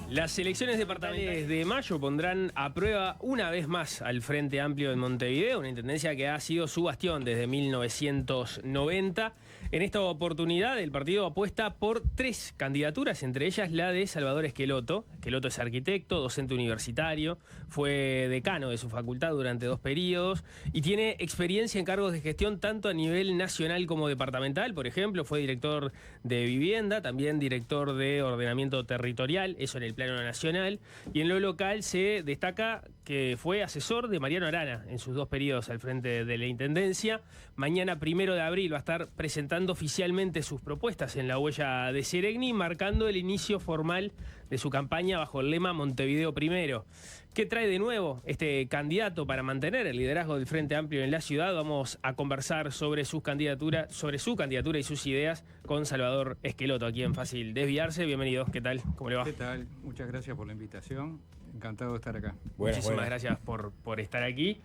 Las elecciones departamentales de mayo pondrán a prueba una vez más al Frente Amplio de Montevideo, una intendencia que ha sido su bastión desde 1990. En esta oportunidad el partido apuesta por 3 candidaturas, entre ellas la de Salvador Esqueloto. Esqueloto es arquitecto, docente universitario, fue decano de su facultad durante 2 periodos y tiene experiencia en cargos de gestión tanto a nivel nacional como departamental. Por ejemplo, fue director de vivienda, también director de ordenamiento territorial, eso en el plano nacional, y en lo local se destaca que fue asesor de Mariano Arana en sus 2 periodos al frente de la Intendencia. Mañana, 1 de abril, va a estar presentando oficialmente sus propuestas en la huella de Seregni, marcando el inicio formal de su campaña bajo el lema Montevideo Primero. ¿Qué trae de nuevo este candidato para mantener el liderazgo del Frente Amplio en la ciudad? Vamos a conversar sobre su candidatura y sus ideas con Salvador Esqueloto, aquí en Fácil Desviarse. Bienvenido, ¿qué tal? ¿Cómo le va? ¿Qué tal? Muchas gracias por la invitación. Encantado de estar acá. Muchísimas gracias por estar aquí.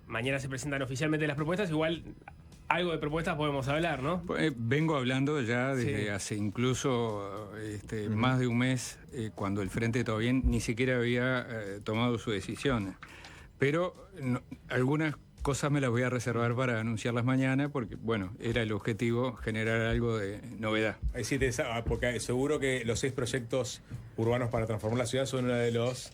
Mañana se presentan oficialmente las propuestas, igual algo de propuestas podemos hablar, ¿no? Vengo hablando ya desde hace incluso más de un mes, cuando el Frente todavía ni siquiera había tomado su decisión. Pero algunas cosas me las voy a reservar para anunciarlas mañana, porque, bueno, era el objetivo generar algo de novedad. Sí, porque seguro que los 6 proyectos urbanos para transformar la ciudad son uno de los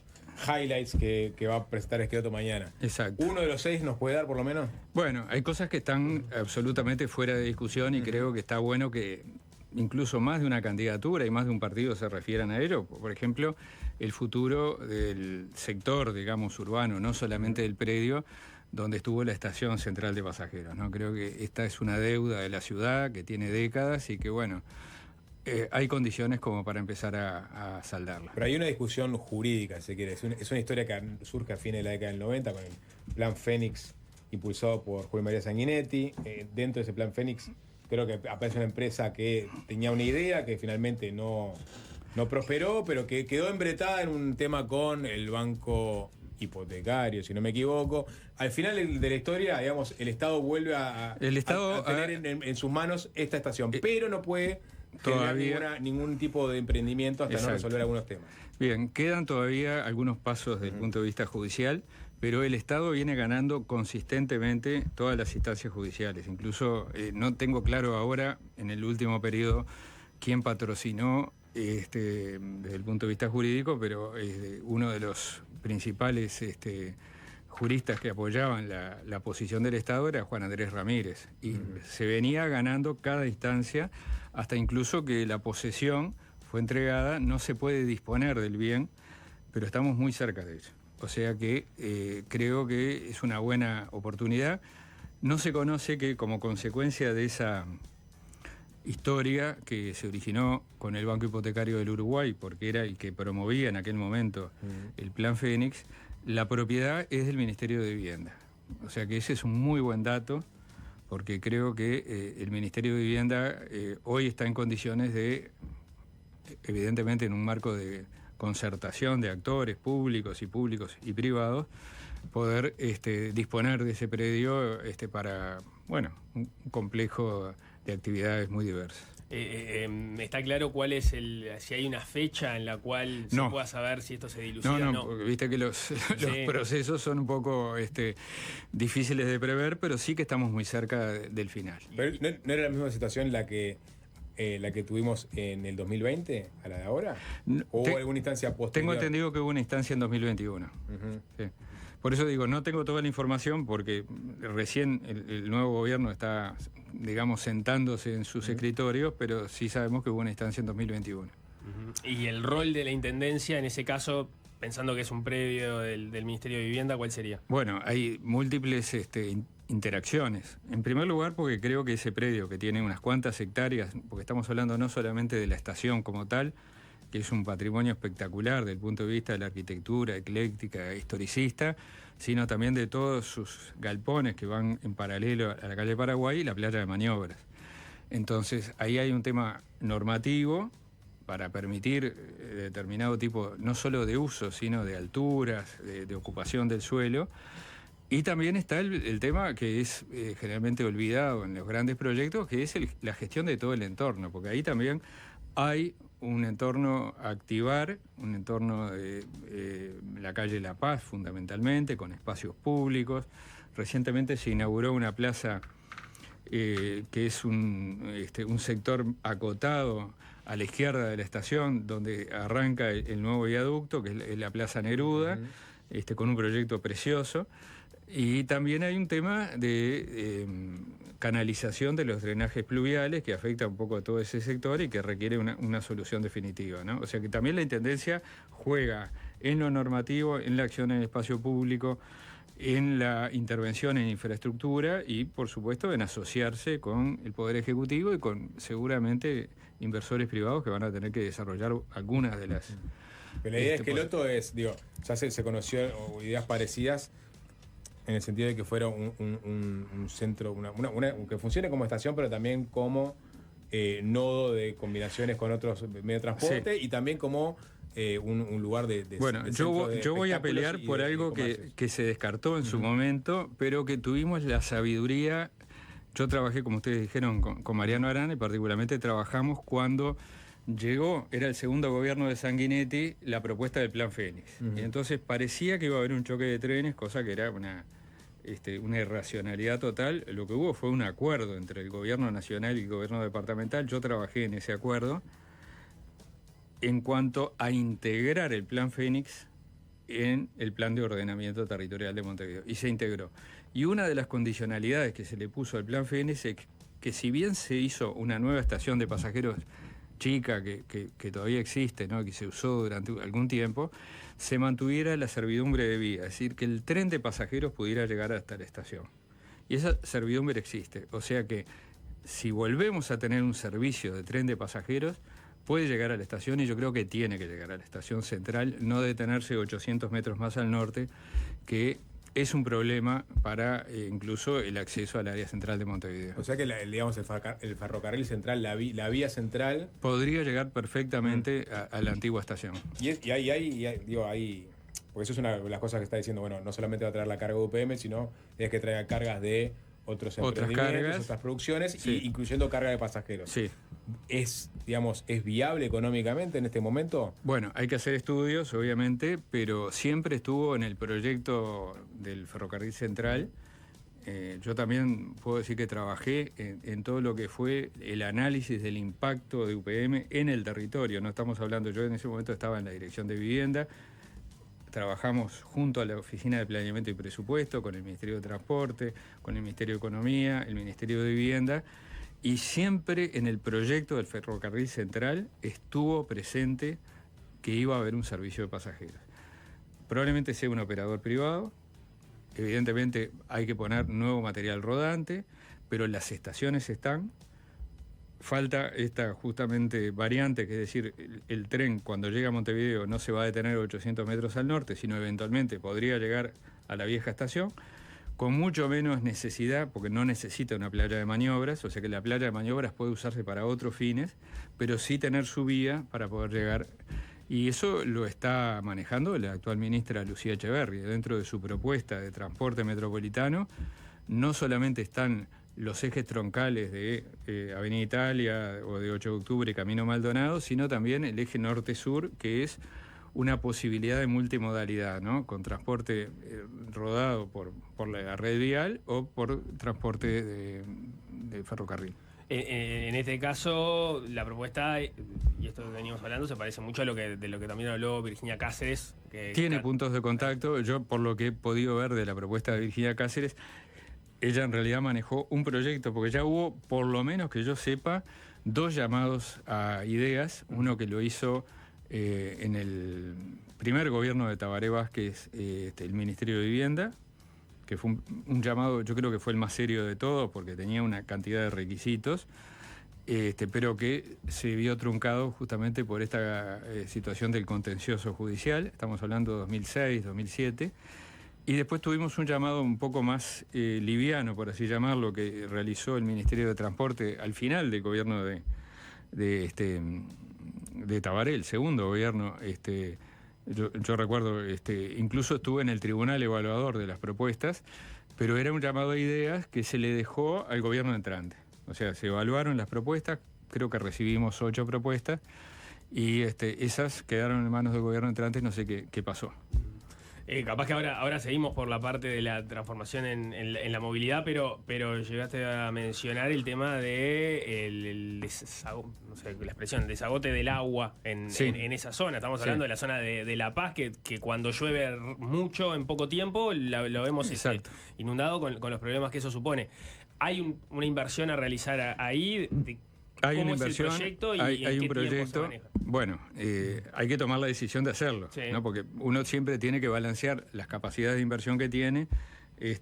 highlights que va a presentar Esqueloto mañana. Exacto. ¿Uno de los 6 nos puede dar, por lo menos? Bueno, hay cosas que están absolutamente fuera de discusión y creo que está bueno que incluso más de una candidatura y más de un partido se refieran a ello. Por ejemplo, el futuro del sector, digamos, urbano, no solamente del predio donde estuvo la estación central de pasajeros, ¿no? Creo que esta es una deuda de la ciudad que tiene décadas y que, bueno, hay condiciones como para empezar a saldarla. Pero hay una discusión jurídica, si quieres. Es una historia que surge a fines de la década del 90 con el Plan Fénix impulsado por Julio María Sanguinetti. Dentro de ese Plan Fénix creo que aparece una empresa que tenía una idea que finalmente no prosperó, pero que quedó embretada en un tema con el banco hipotecario, si no me equivoco. Al final de la historia, digamos, el Estado vuelve a tener en sus manos esta estación, pero no puede todavía ningún tipo de emprendimiento hasta no resolver algunos temas. Bien, quedan todavía algunos pasos desde el punto de vista judicial, pero el Estado viene ganando consistentemente todas las instancias judiciales. Incluso no tengo claro ahora, en el último periodo, quién patrocinó desde el punto de vista jurídico, pero uno de los principales juristas que apoyaban la posición del Estado era Juan Andrés Ramírez, y se venía ganando cada instancia, hasta incluso que la posesión fue entregada. No se puede disponer del bien, pero estamos muy cerca de ello. O sea que creo que es una buena oportunidad. No se conoce que, como consecuencia de esa historia que se originó con el Banco Hipotecario del Uruguay, porque era el que promovía en aquel momento el Plan Fénix, la propiedad es del Ministerio de Vivienda. O sea que ese es un muy buen dato, porque creo que el Ministerio de Vivienda hoy está en condiciones de, evidentemente en un marco de concertación de actores públicos y privados, poder disponer de ese predio para, bueno, un complejo de actividades muy diversas. ¿Está claro cuál es si hay una fecha en la cual se pueda saber si esto se dilucida o no? Porque viste que los procesos son un poco difíciles de prever, pero sí que estamos muy cerca del final. Pero ¿no era la misma situación la que tuvimos en el 2020 a la de ahora? ¿O hubo alguna instancia posterior? Tengo entendido que hubo una instancia en 2021. Sí. Por eso digo, no tengo toda la información, porque recién el nuevo gobierno está, digamos, sentándose en sus escritorios, pero sí sabemos que hubo una instancia en 2021. ¿Y el rol de la Intendencia en ese caso, pensando que es un predio del Ministerio de Vivienda, cuál sería? Bueno, hay múltiples interacciones. En primer lugar, porque creo que ese predio, que tiene unas cuantas hectáreas, porque estamos hablando no solamente de la estación como tal, que es un patrimonio espectacular desde el punto de vista de la arquitectura ecléctica, historicista, sino también de todos sus galpones que van en paralelo a la calle Paraguay y la playa de maniobras. Entonces, ahí hay un tema normativo para permitir determinado tipo, no solo de uso, sino de alturas, de ocupación del suelo. Y también está el tema que es generalmente olvidado en los grandes proyectos, que es la gestión de todo el entorno, porque ahí también hay un entorno a activar, un entorno de la calle La Paz fundamentalmente, con espacios públicos. Recientemente se inauguró una plaza que es un sector acotado a la izquierda de la estación, donde arranca el nuevo viaducto, que es la Plaza Neruda, con un proyecto precioso. Y también hay un tema de canalización de los drenajes pluviales que afecta un poco a todo ese sector y que requiere una solución definitiva, ¿no? O sea que también la Intendencia juega en lo normativo, en la acción en el espacio público, en la intervención en infraestructura y, por supuesto, en asociarse con el Poder Ejecutivo y con seguramente inversores privados que van a tener que desarrollar algunas de las... Pero la idea es que el otro es, digo, ya se conoció ideas parecidas en el sentido de que fuera un centro, que funcione como estación, pero también como nodo de combinaciones con otros medios de transporte, sí, y también como un lugar de bueno, yo voy a pelear por algo que se descartó en su momento, pero que tuvimos la sabiduría. Yo trabajé, como ustedes dijeron, con Mariano Arana, y particularmente trabajamos cuando llegó, era el segundo gobierno de Sanguinetti, la propuesta del Plan Fénix. Y entonces parecía que iba a haber un choque de trenes, cosa que era una irracionalidad total. Lo que hubo fue un acuerdo entre el gobierno nacional y el gobierno departamental. Yo trabajé en ese acuerdo en cuanto a integrar el Plan Fénix en el Plan de Ordenamiento Territorial de Montevideo. Y se integró. Y una de las condicionalidades que se le puso al Plan Fénix es que si bien se hizo una nueva estación de pasajeros chica que todavía existe, ¿no?, que se usó durante algún tiempo, se mantuviera la servidumbre de vía, es decir, que el tren de pasajeros pudiera llegar hasta la estación. Y esa servidumbre existe. O sea que si volvemos a tener un servicio de tren de pasajeros, puede llegar a la estación, y yo creo que tiene que llegar a la estación central, no detenerse 800 metros más al norte, que es un problema para incluso el acceso al área central de Montevideo. O sea que digamos, el ferrocarril central, la vía central... podría llegar perfectamente a la antigua estación. Y ahí, porque eso es una de las cosas que está diciendo, bueno, no solamente va a traer la carga de UPM, sino es que traiga cargas de otros emprendimientos, otras producciones, sí, incluyendo carga de pasajeros. Sí. ¿Es viable económicamente en este momento? Bueno, hay que hacer estudios, obviamente, pero siempre estuvo en el proyecto del ferrocarril central. Yo también puedo decir que trabajé en todo lo que fue el análisis del impacto de UPM en el territorio. No estamos hablando, yo en ese momento estaba en la Dirección de Vivienda, trabajamos junto a la Oficina de Planeamiento y Presupuesto, con el Ministerio de Transporte, con el Ministerio de Economía, el Ministerio de Vivienda, y siempre en el proyecto del ferrocarril central estuvo presente que iba a haber un servicio de pasajeros. Probablemente sea un operador privado, evidentemente hay que poner nuevo material rodante, pero las estaciones están. Falta esta justamente variante, que es decir, el tren cuando llega a Montevideo no se va a detener 800 metros al norte, sino eventualmente podría llegar a la vieja estación, con mucho menos necesidad, porque no necesita una playa de maniobras, o sea que la playa de maniobras puede usarse para otros fines, pero sí tener su vía para poder llegar. Y eso lo está manejando la actual ministra Lucía Echeverri. Dentro de su propuesta de transporte metropolitano, no solamente están los ejes troncales de Avenida Italia o de 8 de octubre y Camino Maldonado, sino también el eje norte-sur, que es una posibilidad de multimodalidad, ¿no?, con transporte rodado por la red vial o por transporte de ferrocarril. En este caso, la propuesta, y esto que veníamos hablando, se parece mucho a de lo que también habló Virginia Cáceres. Tiene puntos de contacto. Yo, por lo que he podido ver de la propuesta de Virginia Cáceres, ella en realidad manejó un proyecto, porque ya hubo, por lo menos que yo sepa, 2 llamados a ideas. Uno que lo hizo en el primer gobierno de Tabaré Vázquez, el Ministerio de Vivienda, que fue un llamado, yo creo que fue el más serio de todos, porque tenía una cantidad de requisitos, pero que se vio truncado justamente por esta situación del contencioso judicial. Estamos hablando de 2006, 2007. Y después tuvimos un llamado un poco más liviano, por así llamarlo, que realizó el Ministerio de Transporte al final del gobierno de Tabaré, el segundo gobierno. Yo recuerdo, incluso estuve en el tribunal evaluador de las propuestas, pero era un llamado a ideas que se le dejó al gobierno entrante. O sea, se evaluaron las propuestas, creo que recibimos 8 propuestas, y esas quedaron en manos del gobierno entrante, no sé qué pasó. Capaz que ahora seguimos por la parte de la transformación en la movilidad, pero llegaste a mencionar el tema de el no sé, la expresión, desagote del agua en esa zona. Estamos hablando de la zona de La Paz, que cuando llueve mucho en poco tiempo lo vemos inundado con los problemas que eso supone. ¿Hay una inversión a realizar ahí? Hay ¿Cómo una inversión, es el proyecto y hay en un qué tiempo se proyecto. maneja? Bueno, hay que tomar la decisión de hacerlo, ¿no? Porque uno siempre tiene que balancear las capacidades de inversión que tiene,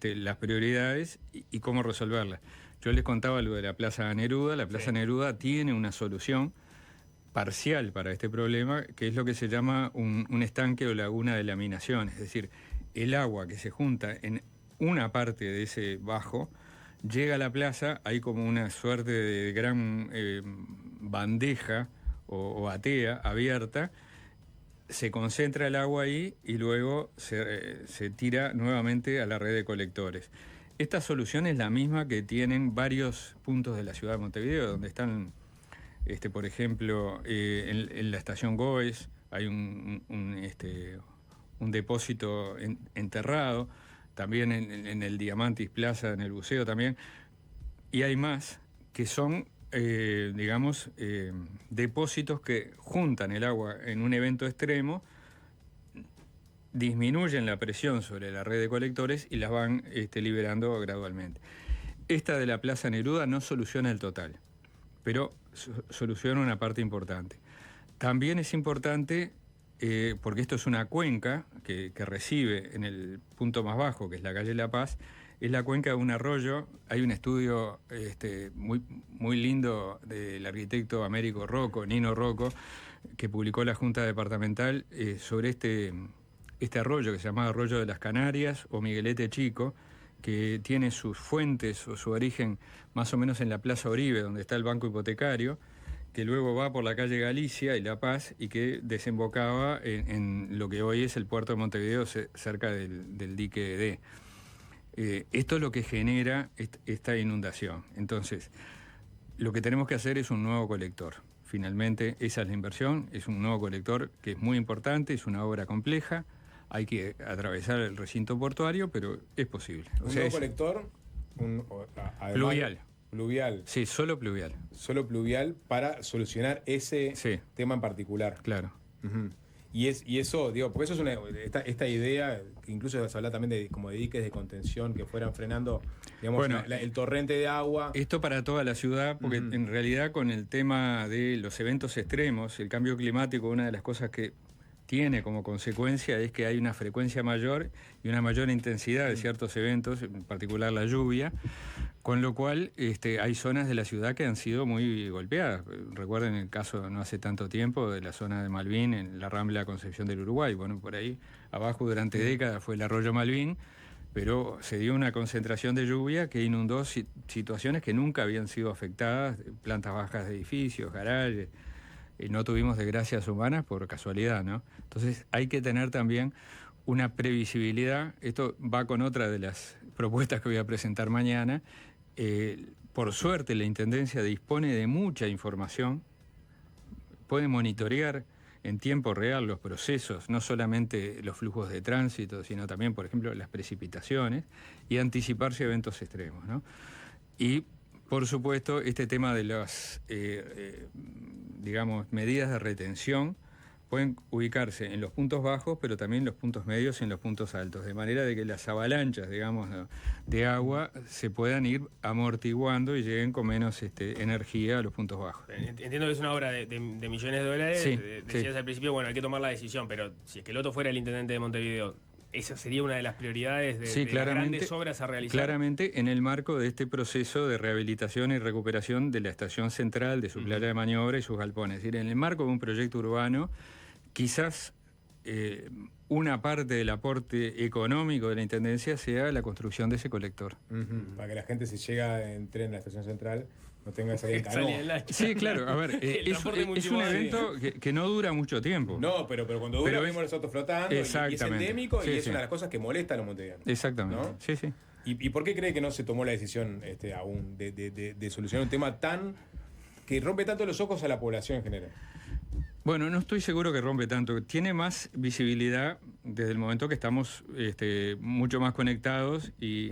las prioridades y cómo resolverlas. Yo les contaba lo de la Plaza Neruda. La Plaza Neruda tiene una solución parcial para este problema, que es lo que se llama un estanque o laguna de laminación. Es decir, el agua que se junta en una parte de ese bajo llega a la plaza, hay como una suerte de gran bandeja o batea abierta, se concentra el agua ahí y luego se tira nuevamente a la red de colectores. Esta solución es la misma que tienen varios puntos de la ciudad de Montevideo, donde están, por ejemplo, en la estación Goes hay un depósito enterrado, también en el Diamantis Plaza, en el buceo también, y hay más que son, depósitos que juntan el agua en un evento extremo, disminuyen la presión sobre la red de colectores y las van liberando gradualmente. Esta de la Plaza Neruda no soluciona el total, pero soluciona una parte importante. También es importante, porque esto es una cuenca que recibe en el punto más bajo, que es la calle La Paz, es la cuenca de un arroyo. Hay un estudio muy lindo del arquitecto Américo Rocco, Nino Rocco, que publicó la Junta Departamental sobre este arroyo que se llama Arroyo de las Canarias o Miguelete Chico, que tiene sus fuentes o su origen más o menos en la Plaza Oribe, donde está el Banco Hipotecario, que luego va por la calle Galicia y La Paz y que desembocaba en lo que hoy es el puerto de Montevideo, cerca del dique D. Esto es lo que genera esta inundación. Entonces, lo que tenemos que hacer es un nuevo colector. Finalmente, esa es la inversión, es un nuevo colector que es muy importante, es una obra compleja, hay que atravesar el recinto portuario, pero es posible. ¿Un nuevo colector? Pluvial. Pluvial. Sí, solo pluvial. Solo pluvial para solucionar ese tema en particular. Claro. Uh-huh. Y eso, digo, porque eso es esta idea, que incluso se habla también de diques de contención que fueran frenando, digamos, el torrente de agua. Esto para toda la ciudad, porque en realidad con el tema de los eventos extremos, el cambio climático, una de las cosas que tiene como consecuencia es que hay una frecuencia mayor y una mayor intensidad de ciertos eventos, en particular la lluvia, con lo cual hay zonas de la ciudad que han sido muy golpeadas. Recuerden el caso no hace tanto tiempo de la zona de Malvin, en la Rambla Concepción del Uruguay. Bueno, por ahí abajo durante décadas fue el arroyo Malvin, pero se dio una concentración de lluvia que inundó situaciones que nunca habían sido afectadas, plantas bajas de edificios, garajes. No tuvimos desgracias humanas por casualidad, ¿no? Entonces hay que tener también una previsibilidad. Esto va con otra de las propuestas que voy a presentar mañana. Por suerte la Intendencia dispone de mucha información, puede monitorear en tiempo real los procesos, no solamente los flujos de tránsito, sino también, por ejemplo, las precipitaciones y anticiparse a eventos extremos, ¿no? Y, por supuesto, este tema de las medidas de retención pueden ubicarse en los puntos bajos, pero también en los puntos medios y en los puntos altos, de manera de que las avalanchas, de agua se puedan ir amortiguando y lleguen con menos energía a los puntos bajos. Entiendo que es una obra de millones de dólares. Decías al principio, bueno, hay que tomar la decisión, pero si es que Loto fuera el intendente de Montevideo, ¿esa sería una de las prioridades de las grandes obras a realizar? Claramente, en el marco de este proceso de rehabilitación y recuperación de la estación central, de su playa de maniobra y sus galpones. Es decir, en el marco de un proyecto urbano, quizás una parte del aporte económico de la Intendencia sea la construcción de ese colector. Para que la gente, si llega en tren a la estación central, no tenga que salir en canoa. Sí, claro, a ver, es un evento que no dura mucho tiempo. No, pero cuando dura vimos los autos flotando, y es endémico, y es una de las cosas que molesta a los montevideanos. Exactamente, ¿no? Sí. ¿Y por qué cree que no se tomó la decisión aún de solucionar un tema que rompe tanto los ojos a la población en general? Bueno, no estoy seguro que rompe tanto. Tiene más visibilidad desde el momento que estamos mucho más conectados y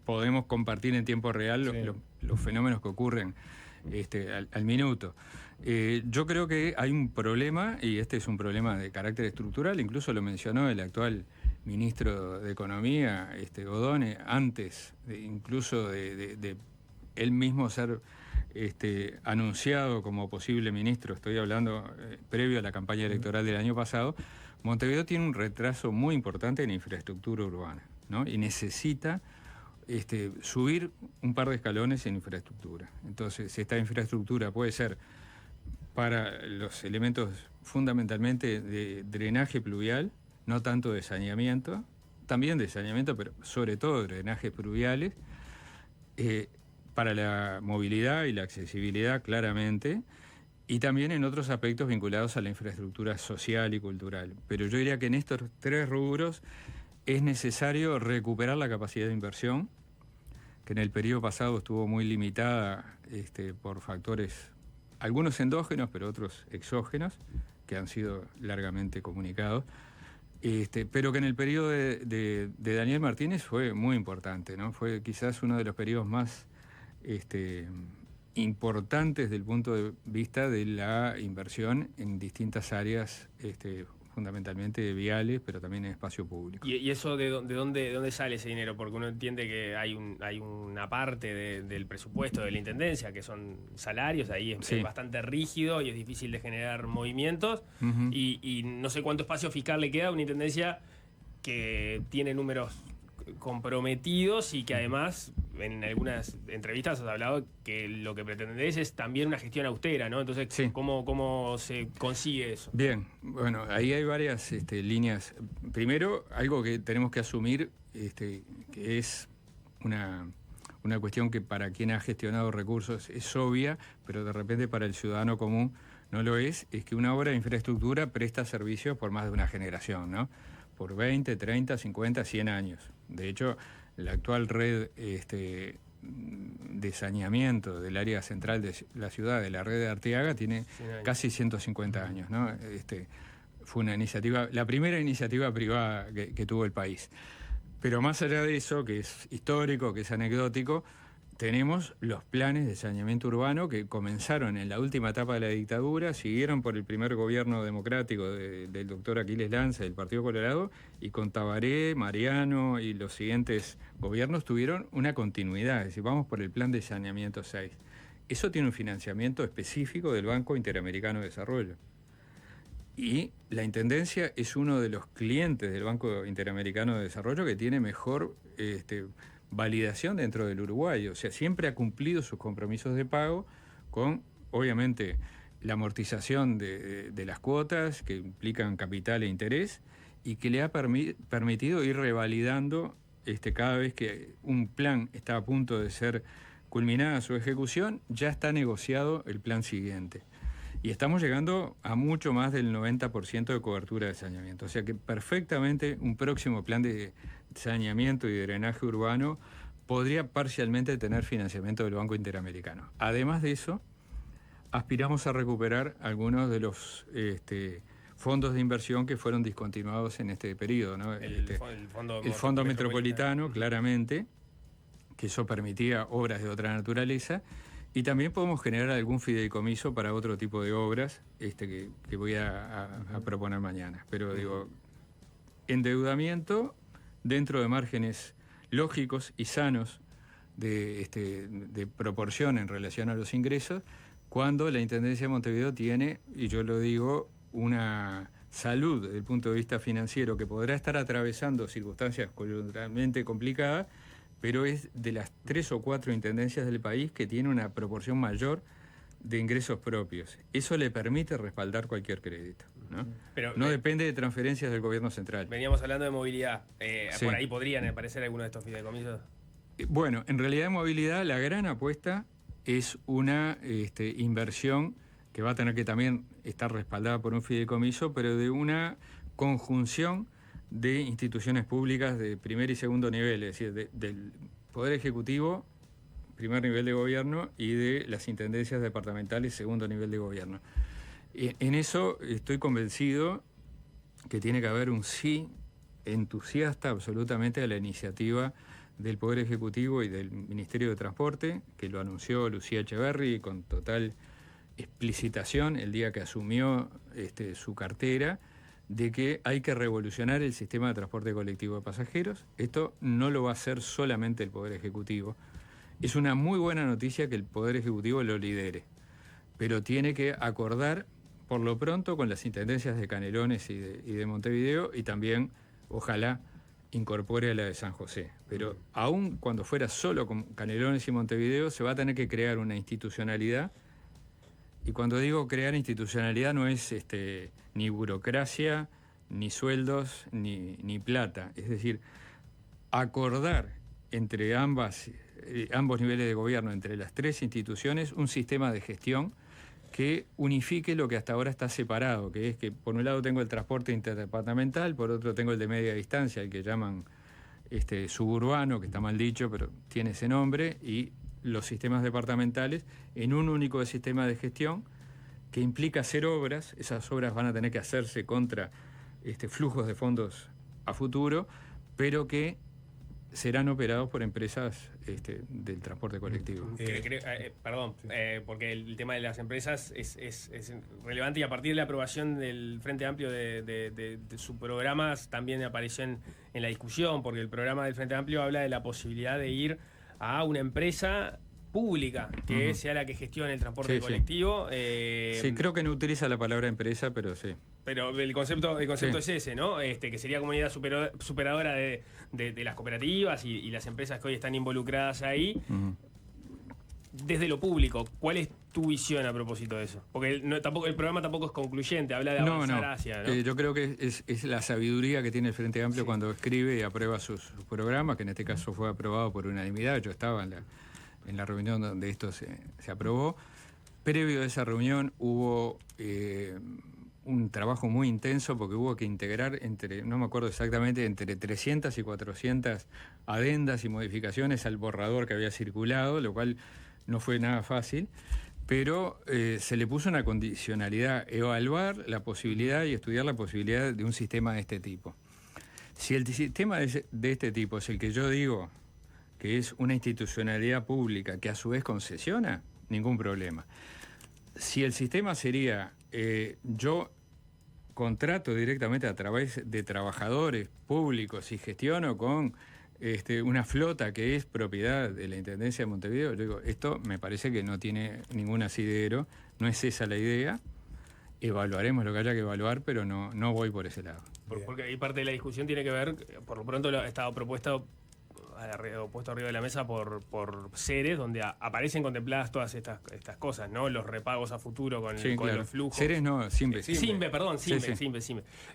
podemos compartir en tiempo real los fenómenos que ocurren al minuto. Yo creo que hay un problema, y este es un problema de carácter estructural, incluso lo mencionó el actual ministro de Economía, Odone, antes incluso de él mismo ser anunciado como posible ministro, estoy hablando previo a la campaña electoral del año pasado. Montevideo tiene un retraso muy importante en infraestructura urbana, ¿no? Y necesita subir un par de escalones en infraestructura. Entonces, esta infraestructura puede ser para los elementos fundamentalmente de drenaje pluvial, no tanto de saneamiento, también de saneamiento, pero sobre todo de drenajes pluviales, para la movilidad y la accesibilidad claramente, y también en otros aspectos vinculados a la infraestructura social y cultural. Pero yo diría que en estos tres rubros es necesario recuperar la capacidad de inversión, que en el periodo pasado estuvo muy limitada por factores, algunos endógenos, pero otros exógenos, que han sido largamente comunicados, pero que en el periodo de Daniel Martínez fue muy importante, ¿no? Fue quizás uno de los periodos más importantes desde el punto de vista de la inversión en distintas áreas, fundamentalmente viales, pero también en espacio público. ¿Y eso de dónde sale ese dinero? Porque uno entiende que hay una parte del presupuesto de la Intendencia que son salarios, ahí es bastante rígido y es difícil de generar movimientos, y no sé cuánto espacio fiscal le queda a una Intendencia que tiene números comprometidos y que además en algunas entrevistas has hablado que lo que pretendés es también una gestión austera, ¿no? Entonces, ¿cómo se consigue eso? Bien, bueno, ahí hay varias líneas. Primero, algo que tenemos que asumir, que es una cuestión que para quien ha gestionado recursos es obvia, pero de repente para el ciudadano común no lo es que una obra de infraestructura presta servicios por más de una generación, ¿no? Por 20, 30, 50, 100 años. De hecho, la actual red de saneamiento del área central de la ciudad, de la red de Arteaga, tiene casi 150 años, ¿no? Fue una iniciativa, la primera iniciativa privada que tuvo el país. Pero más allá de eso, que es histórico, que es anecdótico, tenemos los planes de saneamiento urbano que comenzaron en la última etapa de la dictadura, siguieron por el primer gobierno democrático del doctor Aquiles Lanza del Partido Colorado, y con Tabaré, Mariano y los siguientes gobiernos tuvieron una continuidad, es decir, vamos por el plan de saneamiento 6. Eso tiene un financiamiento específico del Banco Interamericano de Desarrollo. Y la Intendencia es uno de los clientes del Banco Interamericano de Desarrollo que tiene mejor validación dentro del Uruguay, o sea, siempre ha cumplido sus compromisos de pago con, obviamente, la amortización de las cuotas que implican capital e interés, y que le ha permitido ir revalidando cada vez que un plan está a punto de ser culminada su ejecución, ya está negociado el plan siguiente. Y estamos llegando a mucho más del 90% de cobertura de saneamiento. O sea que perfectamente un próximo plan de saneamiento y drenaje urbano podría parcialmente tener financiamiento del Banco Interamericano. Además de eso, aspiramos a recuperar algunos de los fondos de inversión que fueron discontinuados en este periodo, ¿no? El Fondo Metropolitano, claramente, que eso permitía obras de otra naturaleza. Y también podemos generar algún fideicomiso para otro tipo de obras que voy a proponer mañana. Pero digo, endeudamiento dentro de márgenes lógicos y sanos de proporción en relación a los ingresos, cuando la Intendencia de Montevideo tiene, y yo lo digo, una salud desde el punto de vista financiero que podrá estar atravesando circunstancias coyunturalmente complicadas, pero es de las 3 o 4 intendencias del país que tiene una proporción mayor de ingresos propios. Eso le permite respaldar cualquier crédito, ¿no? Pero no depende de transferencias del gobierno central. Veníamos hablando de movilidad. ¿Por ahí podrían aparecer algunos de estos fideicomisos? Bueno, en realidad en movilidad la gran apuesta es una inversión que va a tener que también estar respaldada por un fideicomiso, pero de una conjunción de instituciones públicas de primer y segundo nivel, es decir, del Poder Ejecutivo, primer nivel de gobierno, y de las intendencias departamentales, segundo nivel de gobierno. En eso estoy convencido que tiene que haber un sí entusiasta absolutamente a la iniciativa del Poder Ejecutivo y del Ministerio de Transporte, que lo anunció Lucía Echeverri con total explicitación el día que asumió su cartera, de que hay que revolucionar el sistema de transporte colectivo de pasajeros. Esto no lo va a hacer solamente el Poder Ejecutivo. Es una muy buena noticia que el Poder Ejecutivo lo lidere, pero tiene que acordar por lo pronto con las intendencias de Canelones y de Montevideo, y también, ojalá, incorpore a la de San José. Pero aún cuando fuera solo con Canelones y Montevideo, se va a tener que crear una institucionalidad. Y cuando digo crear institucionalidad no es ni burocracia, ni sueldos, ni plata. Es decir, acordar entre ambos niveles de gobierno, entre las tres instituciones, un sistema de gestión que unifique lo que hasta ahora está separado, que es que por un lado tengo el transporte interdepartamental, por otro tengo el de media distancia, el que llaman suburbano, que está mal dicho, pero tiene ese nombre, y los sistemas departamentales en un único sistema de gestión que implica hacer obras. Esas obras van a tener que hacerse contra flujos de fondos a futuro, pero que serán operados por empresas del transporte colectivo. Perdón, porque el tema de las empresas es relevante, y a partir de la aprobación del Frente Amplio de sus programas también apareció en la discusión, porque el programa del Frente Amplio habla de la posibilidad de ir a una empresa pública que sea la que gestione el transporte colectivo. Sí, creo que no utiliza la palabra empresa, pero sí. Pero el concepto es ese, ¿no? Que sería como unidad superadora de las cooperativas y las empresas que hoy están involucradas ahí. Desde lo público, ¿cuál es tu visión a propósito de eso? Porque el programa tampoco es concluyente, habla de avanzar hacia, ¿no? Yo creo que es la sabiduría que tiene el Frente Amplio cuando escribe y aprueba sus programas, que en este caso fue aprobado por unanimidad. Yo estaba en la reunión donde esto se aprobó. Previo a esa reunión hubo un trabajo muy intenso, porque hubo que integrar no me acuerdo exactamente, entre 300 y 400 adendas y modificaciones al borrador que había circulado, lo cual no fue nada fácil, pero se le puso una condicionalidad: evaluar la posibilidad y estudiar la posibilidad de un sistema de este tipo. Si el sistema de este tipo es el que yo digo, que es una institucionalidad pública que a su vez concesiona, ningún problema. Si el sistema sería, yo contrato directamente a través de trabajadores públicos y gestiono con una flota que es propiedad de la Intendencia de Montevideo, yo digo, esto me parece que no tiene ningún asidero, no es esa la idea. Evaluaremos lo que haya que evaluar, pero no voy por ese lado. Porque ahí parte de la discusión tiene que ver, por lo pronto ha estado puesto arriba de la mesa por Ceres, donde aparecen contempladas todas estas cosas, ¿no? Los repagos a futuro con los flujos. Ceres no, Simbe. Simbe.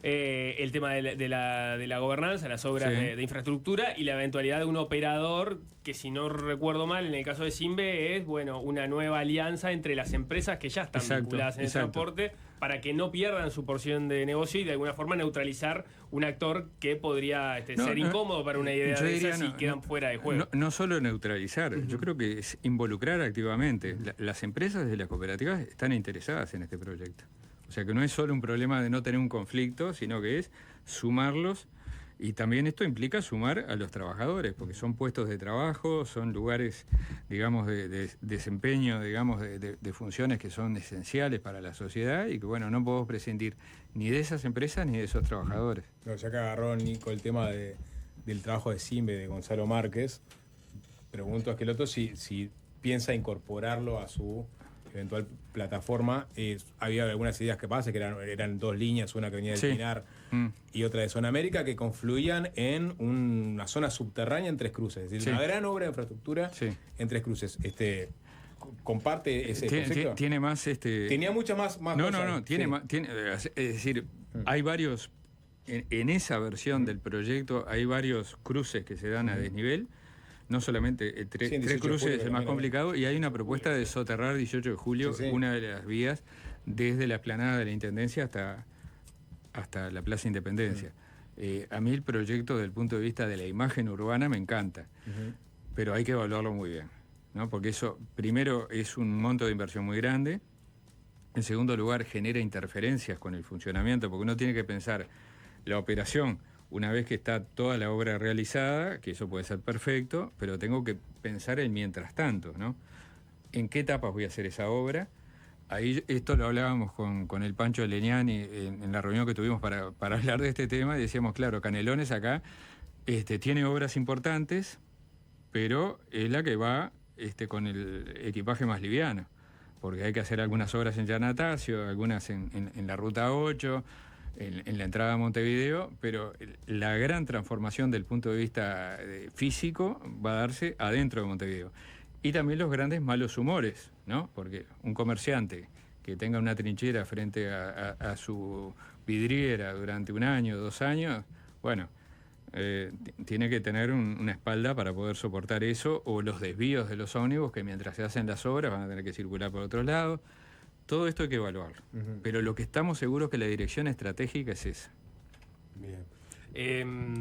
El tema de la gobernanza, las obras de infraestructura y la eventualidad de un operador que, si no recuerdo mal, en el caso de Simbe es, una nueva alianza entre las empresas que ya están vinculadas en el transporte, para que no pierdan su porción de negocio y de alguna forma neutralizar un actor que podría ser incómodo para una idea de esas y quedan fuera de juego. No solo neutralizar, yo creo que es involucrar activamente. Las empresas de las cooperativas están interesadas en este proyecto. O sea que no es solo un problema de no tener un conflicto, sino que es sumarlos. Y también esto implica sumar a los trabajadores, porque son puestos de trabajo, son lugares, digamos, de desempeño, digamos, de funciones que son esenciales para la sociedad, y que, no podemos prescindir ni de esas empresas ni de esos trabajadores. Ya que agarró Nico el tema del trabajo de Simbe, de Gonzalo Márquez, pregunto a Esqueloto si piensa incorporarlo a su eventual plataforma. Había algunas ideas que pasa, que eran dos líneas, una que venía del Pinar y otra de Zona América, que confluían en una zona subterránea en Tres Cruces. Es decir, una gran obra de infraestructura en Tres Cruces. ¿Comparte ese concepto? Tiene más... Tenía muchas más cosas. No, tiene más... es decir, hay varios... En esa versión del proyecto hay varios cruces que se dan a desnivel. No solamente Tres Cruces es el más complicado, y hay una propuesta de soterrar 18 de julio, una de las vías, desde la explanada de la Intendencia hasta la Plaza Independencia. A mí el proyecto, desde el punto de vista de la imagen urbana, me encanta, pero hay que evaluarlo muy bien, ¿no? Porque eso, primero, es un monto de inversión muy grande, En segundo lugar, genera interferencias con el funcionamiento, porque uno tiene que pensar la operación una vez que está toda la obra realizada, que eso puede ser perfecto, pero tengo que pensar en mientras tanto, ¿no? ¿En qué etapas voy a hacer esa obra? Ahí esto lo hablábamos con el Pancho Leñani en la reunión que tuvimos para hablar de este tema, y decíamos, claro, Canelones acá tiene obras importantes, pero es la que va con el equipaje más liviano, porque hay que hacer algunas obras en Llanatacio, algunas en la Ruta 8, en la entrada a Montevideo, pero la gran transformación del punto de vista físico va a darse adentro de Montevideo. Y también los grandes malos humores, ¿no? Porque un comerciante que tenga una trinchera frente a su vidriera durante 1 año, 2 años, bueno, tiene que tener una espalda para poder soportar eso, o los desvíos de los ómnibus que mientras se hacen las obras van a tener que circular por otro lado. Todo esto hay que evaluarlo. Pero lo que estamos seguros es que la dirección estratégica es esa. Bien.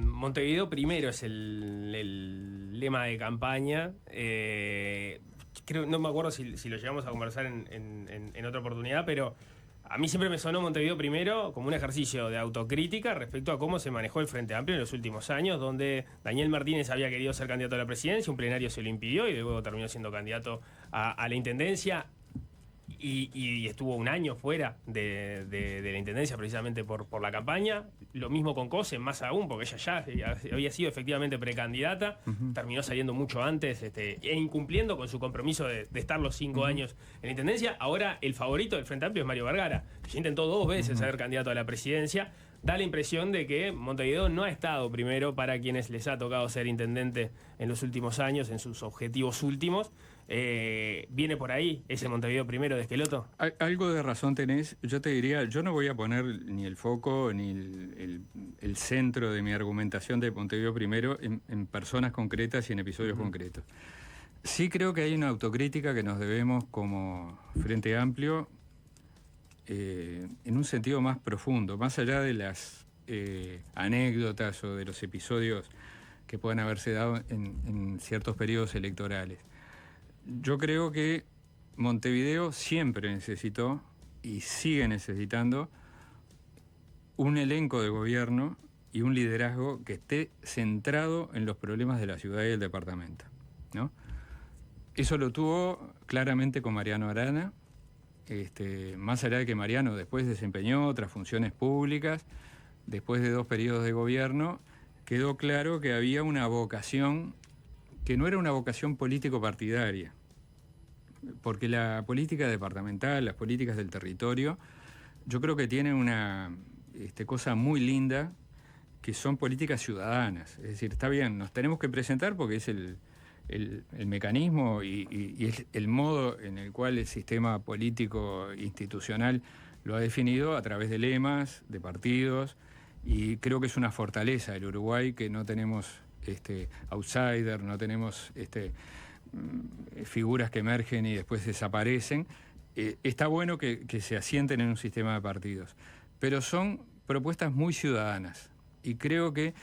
Montevideo primero es el lema de campaña. Creo, no me acuerdo si lo llegamos a conversar en otra oportunidad, pero a mí siempre me sonó Montevideo primero como un ejercicio de autocrítica respecto a cómo se manejó el Frente Amplio en los últimos años, donde Daniel Martínez había querido ser candidato a la presidencia, un plenario se lo impidió y luego terminó siendo candidato a la intendencia. Y estuvo 1 año fuera de la intendencia precisamente por la campaña. Lo mismo con Cosen, más aún, porque ella ya había sido efectivamente precandidata, terminó saliendo mucho antes e incumpliendo con su compromiso de estar los 5 años en la intendencia. Ahora el favorito del Frente Amplio es Mario Vergara, que ya intentó 2 veces ser candidato a la presidencia. Da la impresión de que Montevideo no ha estado primero para quienes les ha tocado ser intendente en los últimos años, en sus objetivos últimos. ¿Viene por ahí ese Montevideo primero de Esqueloto? Algo de razón tenés. Yo te diría, yo no voy a poner ni el foco ni el centro de mi argumentación de Montevideo primero en personas concretas y en episodios concretos. Sí creo que hay una autocrítica que nos debemos como Frente Amplio en un sentido más profundo, más allá de las anécdotas o de los episodios que puedan haberse dado en ciertos periodos electorales. Yo creo que Montevideo siempre necesitó y sigue necesitando un elenco de gobierno y un liderazgo que esté centrado en los problemas de la ciudad y del departamento, ¿no? Eso lo tuvo claramente con Mariano Arana, más allá de que Mariano después desempeñó otras funciones públicas, después de 2 periodos de gobierno, quedó claro que había una vocación que no era una vocación político-partidaria, porque la política departamental, las políticas del territorio, yo creo que tienen una cosa muy linda, que son políticas ciudadanas. Es decir, está bien, nos tenemos que presentar porque es el mecanismo y es el modo en el cual el sistema político institucional lo ha definido a través de lemas, de partidos, y creo que es una fortaleza del Uruguay que no tenemos outsider, no tenemos figuras que emergen y después desaparecen. Está bueno que se asienten en un sistema de partidos, pero son propuestas muy ciudadanas y creo que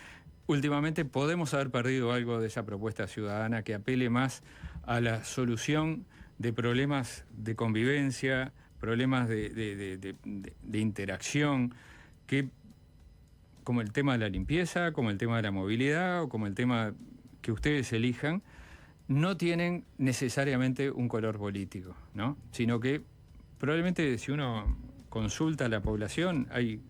últimamente podemos haber perdido algo de esa propuesta ciudadana que apele más a la solución de problemas de convivencia, problemas de interacción, que como el tema de la limpieza, como el tema de la movilidad o como el tema que ustedes elijan, no tienen necesariamente un color político, ¿no? Sino que probablemente si uno consulta a la población hay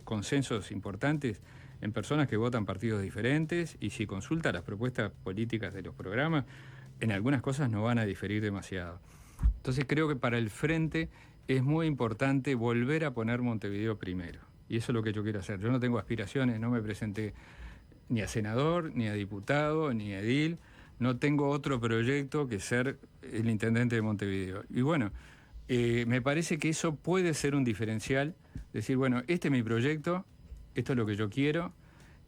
consensos importantes en personas que votan partidos diferentes, y si consulta las propuestas políticas de los programas, en algunas cosas no van a diferir demasiado. Entonces creo que para el Frente es muy importante volver a poner Montevideo primero. Y eso es lo que yo quiero hacer. Yo no tengo aspiraciones, no me presenté ni a senador, ni a diputado, ni a edil. No tengo otro proyecto que ser el intendente de Montevideo. Y bueno, me parece que eso puede ser un diferencial. Decir, bueno, este es mi proyecto, esto es lo que yo quiero.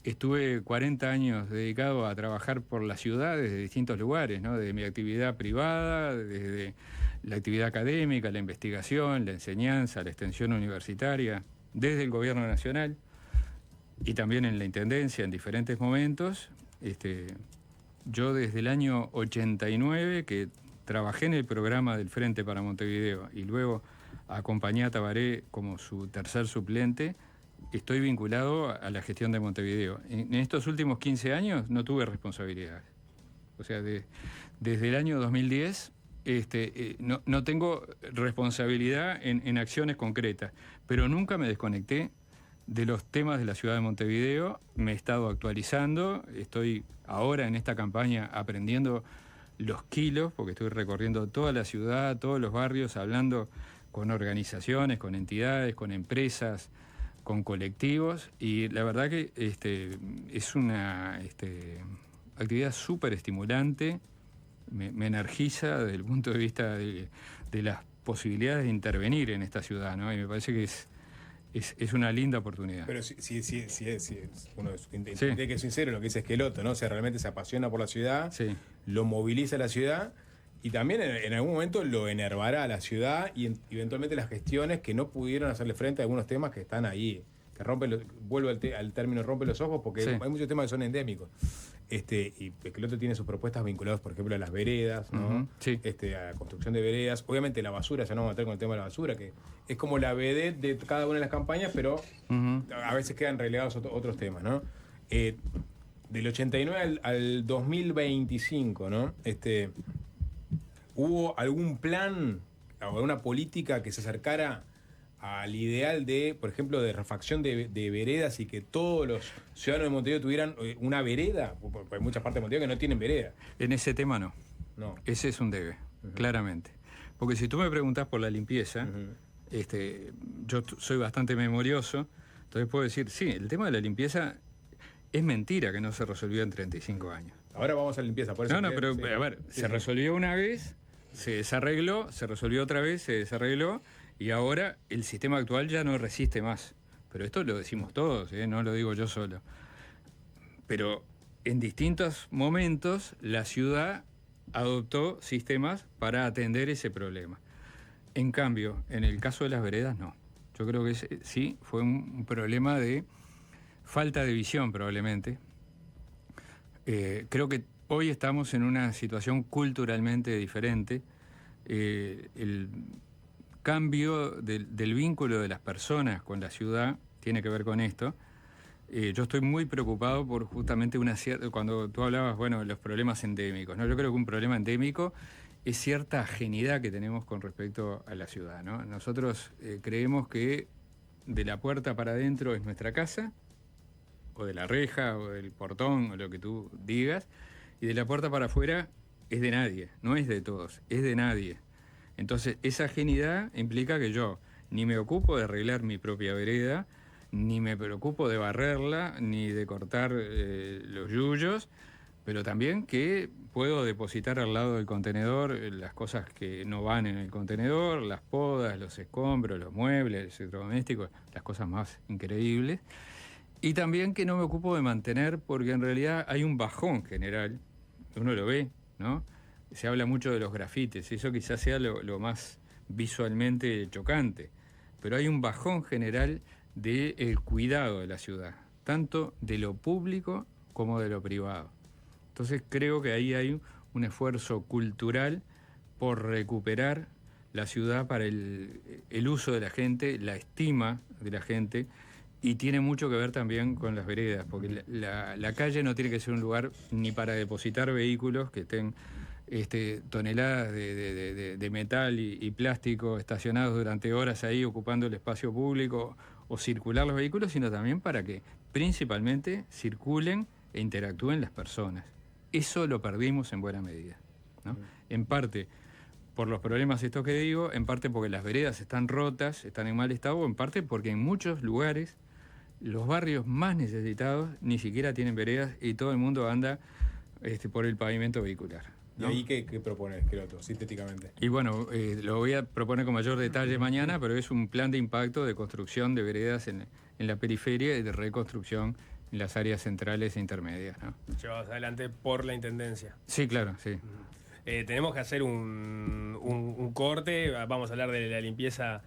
Estuve 40 años dedicado a trabajar por la ciudad desde distintos lugares, ¿no? Desde mi actividad privada, desde la actividad académica, la investigación, la enseñanza, la extensión universitaria, desde el gobierno nacional y también en la intendencia en diferentes momentos. Yo desde el año 89, que trabajé en el programa del Frente para Montevideo y luego acompañé a Tabaré como su tercer suplente, estoy vinculado a la gestión de Montevideo. En estos últimos 15 años no tuve responsabilidades. O sea, desde el año 2010 no tengo responsabilidad en acciones concretas, pero nunca me desconecté de los temas de la ciudad de Montevideo. Me he estado actualizando, estoy ahora en esta campaña aprendiendo los kilos, porque estoy recorriendo toda la ciudad, todos los barrios, hablando con organizaciones, con entidades, con empresas, con colectivos, y la verdad que es una actividad súper estimulante, me energiza desde el punto de vista de las posibilidades de intervenir en esta ciudad, ¿no? Y me parece que es una linda oportunidad. Pero sí, uno entiende que es sincero lo que dice Esqueloto, ¿no? O sea, realmente se apasiona por la ciudad, Sí. lo moviliza a la ciudad y también en algún momento lo enervará a la ciudad y eventualmente las gestiones que no pudieron hacerle frente a algunos temas que están ahí, que vuelvo al término rompe los ojos, porque Sí. hay muchos temas que son endémicos. Y Esqueloto tiene sus propuestas vinculadas, por ejemplo, a las veredas, ¿no? Ujú, sí. A la construcción de veredas. Obviamente la basura, ya no vamos a meter con el tema de la basura, que es como la vedette de cada una de las campañas, pero Ujú. a veces quedan relegados otros temas, ¿no? Del 89 al 2025, ¿no? ¿Hubo algún plan o alguna política que se acercara al ideal de, por ejemplo, de refacción de veredas y que todos los ciudadanos de Montevideo tuvieran una vereda? Porque hay muchas partes de Montevideo que no tienen vereda. En ese tema no. No. Ese es un debe, claramente. Porque si tú me preguntás por la limpieza, Ujú. yo soy bastante memorioso, entonces puedo decir, sí, el tema de la limpieza es mentira que no se resolvió en 35 años. Ahora vamos a la limpieza, por eso. No, pero sí. a ver, Sí, se sí. resolvió una vez, se desarregló, se resolvió otra vez, se desarregló, y ahora el sistema actual ya no resiste más. Pero esto lo decimos todos, no lo digo yo solo. Pero en distintos momentos la ciudad adoptó sistemas para atender ese problema. En cambio, en el caso de las veredas, no. Yo creo que sí, fue un problema de falta de visión probablemente. Creo que hoy estamos en una situación culturalmente diferente. El cambio del vínculo de las personas con la ciudad tiene que ver con esto. Yo estoy muy preocupado por justamente cuando tú hablabas, bueno, de los problemas endémicos, ¿no? Yo creo que un problema endémico es cierta ajenidad que tenemos con respecto a la ciudad, ¿no? Nosotros creemos que de la puerta para adentro es nuestra casa, o de la reja, o del portón, o lo que tú digas, y de la puerta para afuera es de nadie, no es de todos, es de nadie. Entonces, esa ajenidad implica que yo ni me ocupo de arreglar mi propia vereda, ni me preocupo de barrerla, ni de cortar los yuyos, pero también que puedo depositar al lado del contenedor las cosas que no van en el contenedor, las podas, los escombros, los muebles, los electrodomésticos, las cosas más increíbles. Y también que no me ocupo de mantener, porque en realidad hay un bajón general, uno lo ve, ¿no? Se habla mucho de los grafites, eso quizás sea lo más visualmente chocante, pero hay un bajón general del cuidado de la ciudad, tanto de lo público como de lo privado. Entonces creo que ahí hay un esfuerzo cultural por recuperar la ciudad para el uso de la gente, la estima de la gente, y tiene mucho que ver también con las veredas, porque la calle no tiene que ser un lugar ni para depositar vehículos que estén toneladas de metal y plástico estacionados durante horas ahí ocupando el espacio público o circular los vehículos, sino también para que principalmente circulen e interactúen las personas. Eso lo perdimos en buena medida, ¿no? En parte por los problemas estos que digo, en parte porque las veredas están rotas, están en mal estado, o en parte porque en muchos lugares los barrios más necesitados ni siquiera tienen veredas y todo el mundo anda por el pavimento vehicular, ¿no? ¿Y ahí qué propones, Esqueloto, sintéticamente? Y bueno, lo voy a proponer con mayor detalle mañana, pero es un plan de impacto de construcción de veredas en la periferia y de reconstrucción en las áreas centrales e intermedias, ¿no? Llevados adelante por la Intendencia. Sí, claro, sí. Tenemos que hacer un corte, vamos a hablar de la limpieza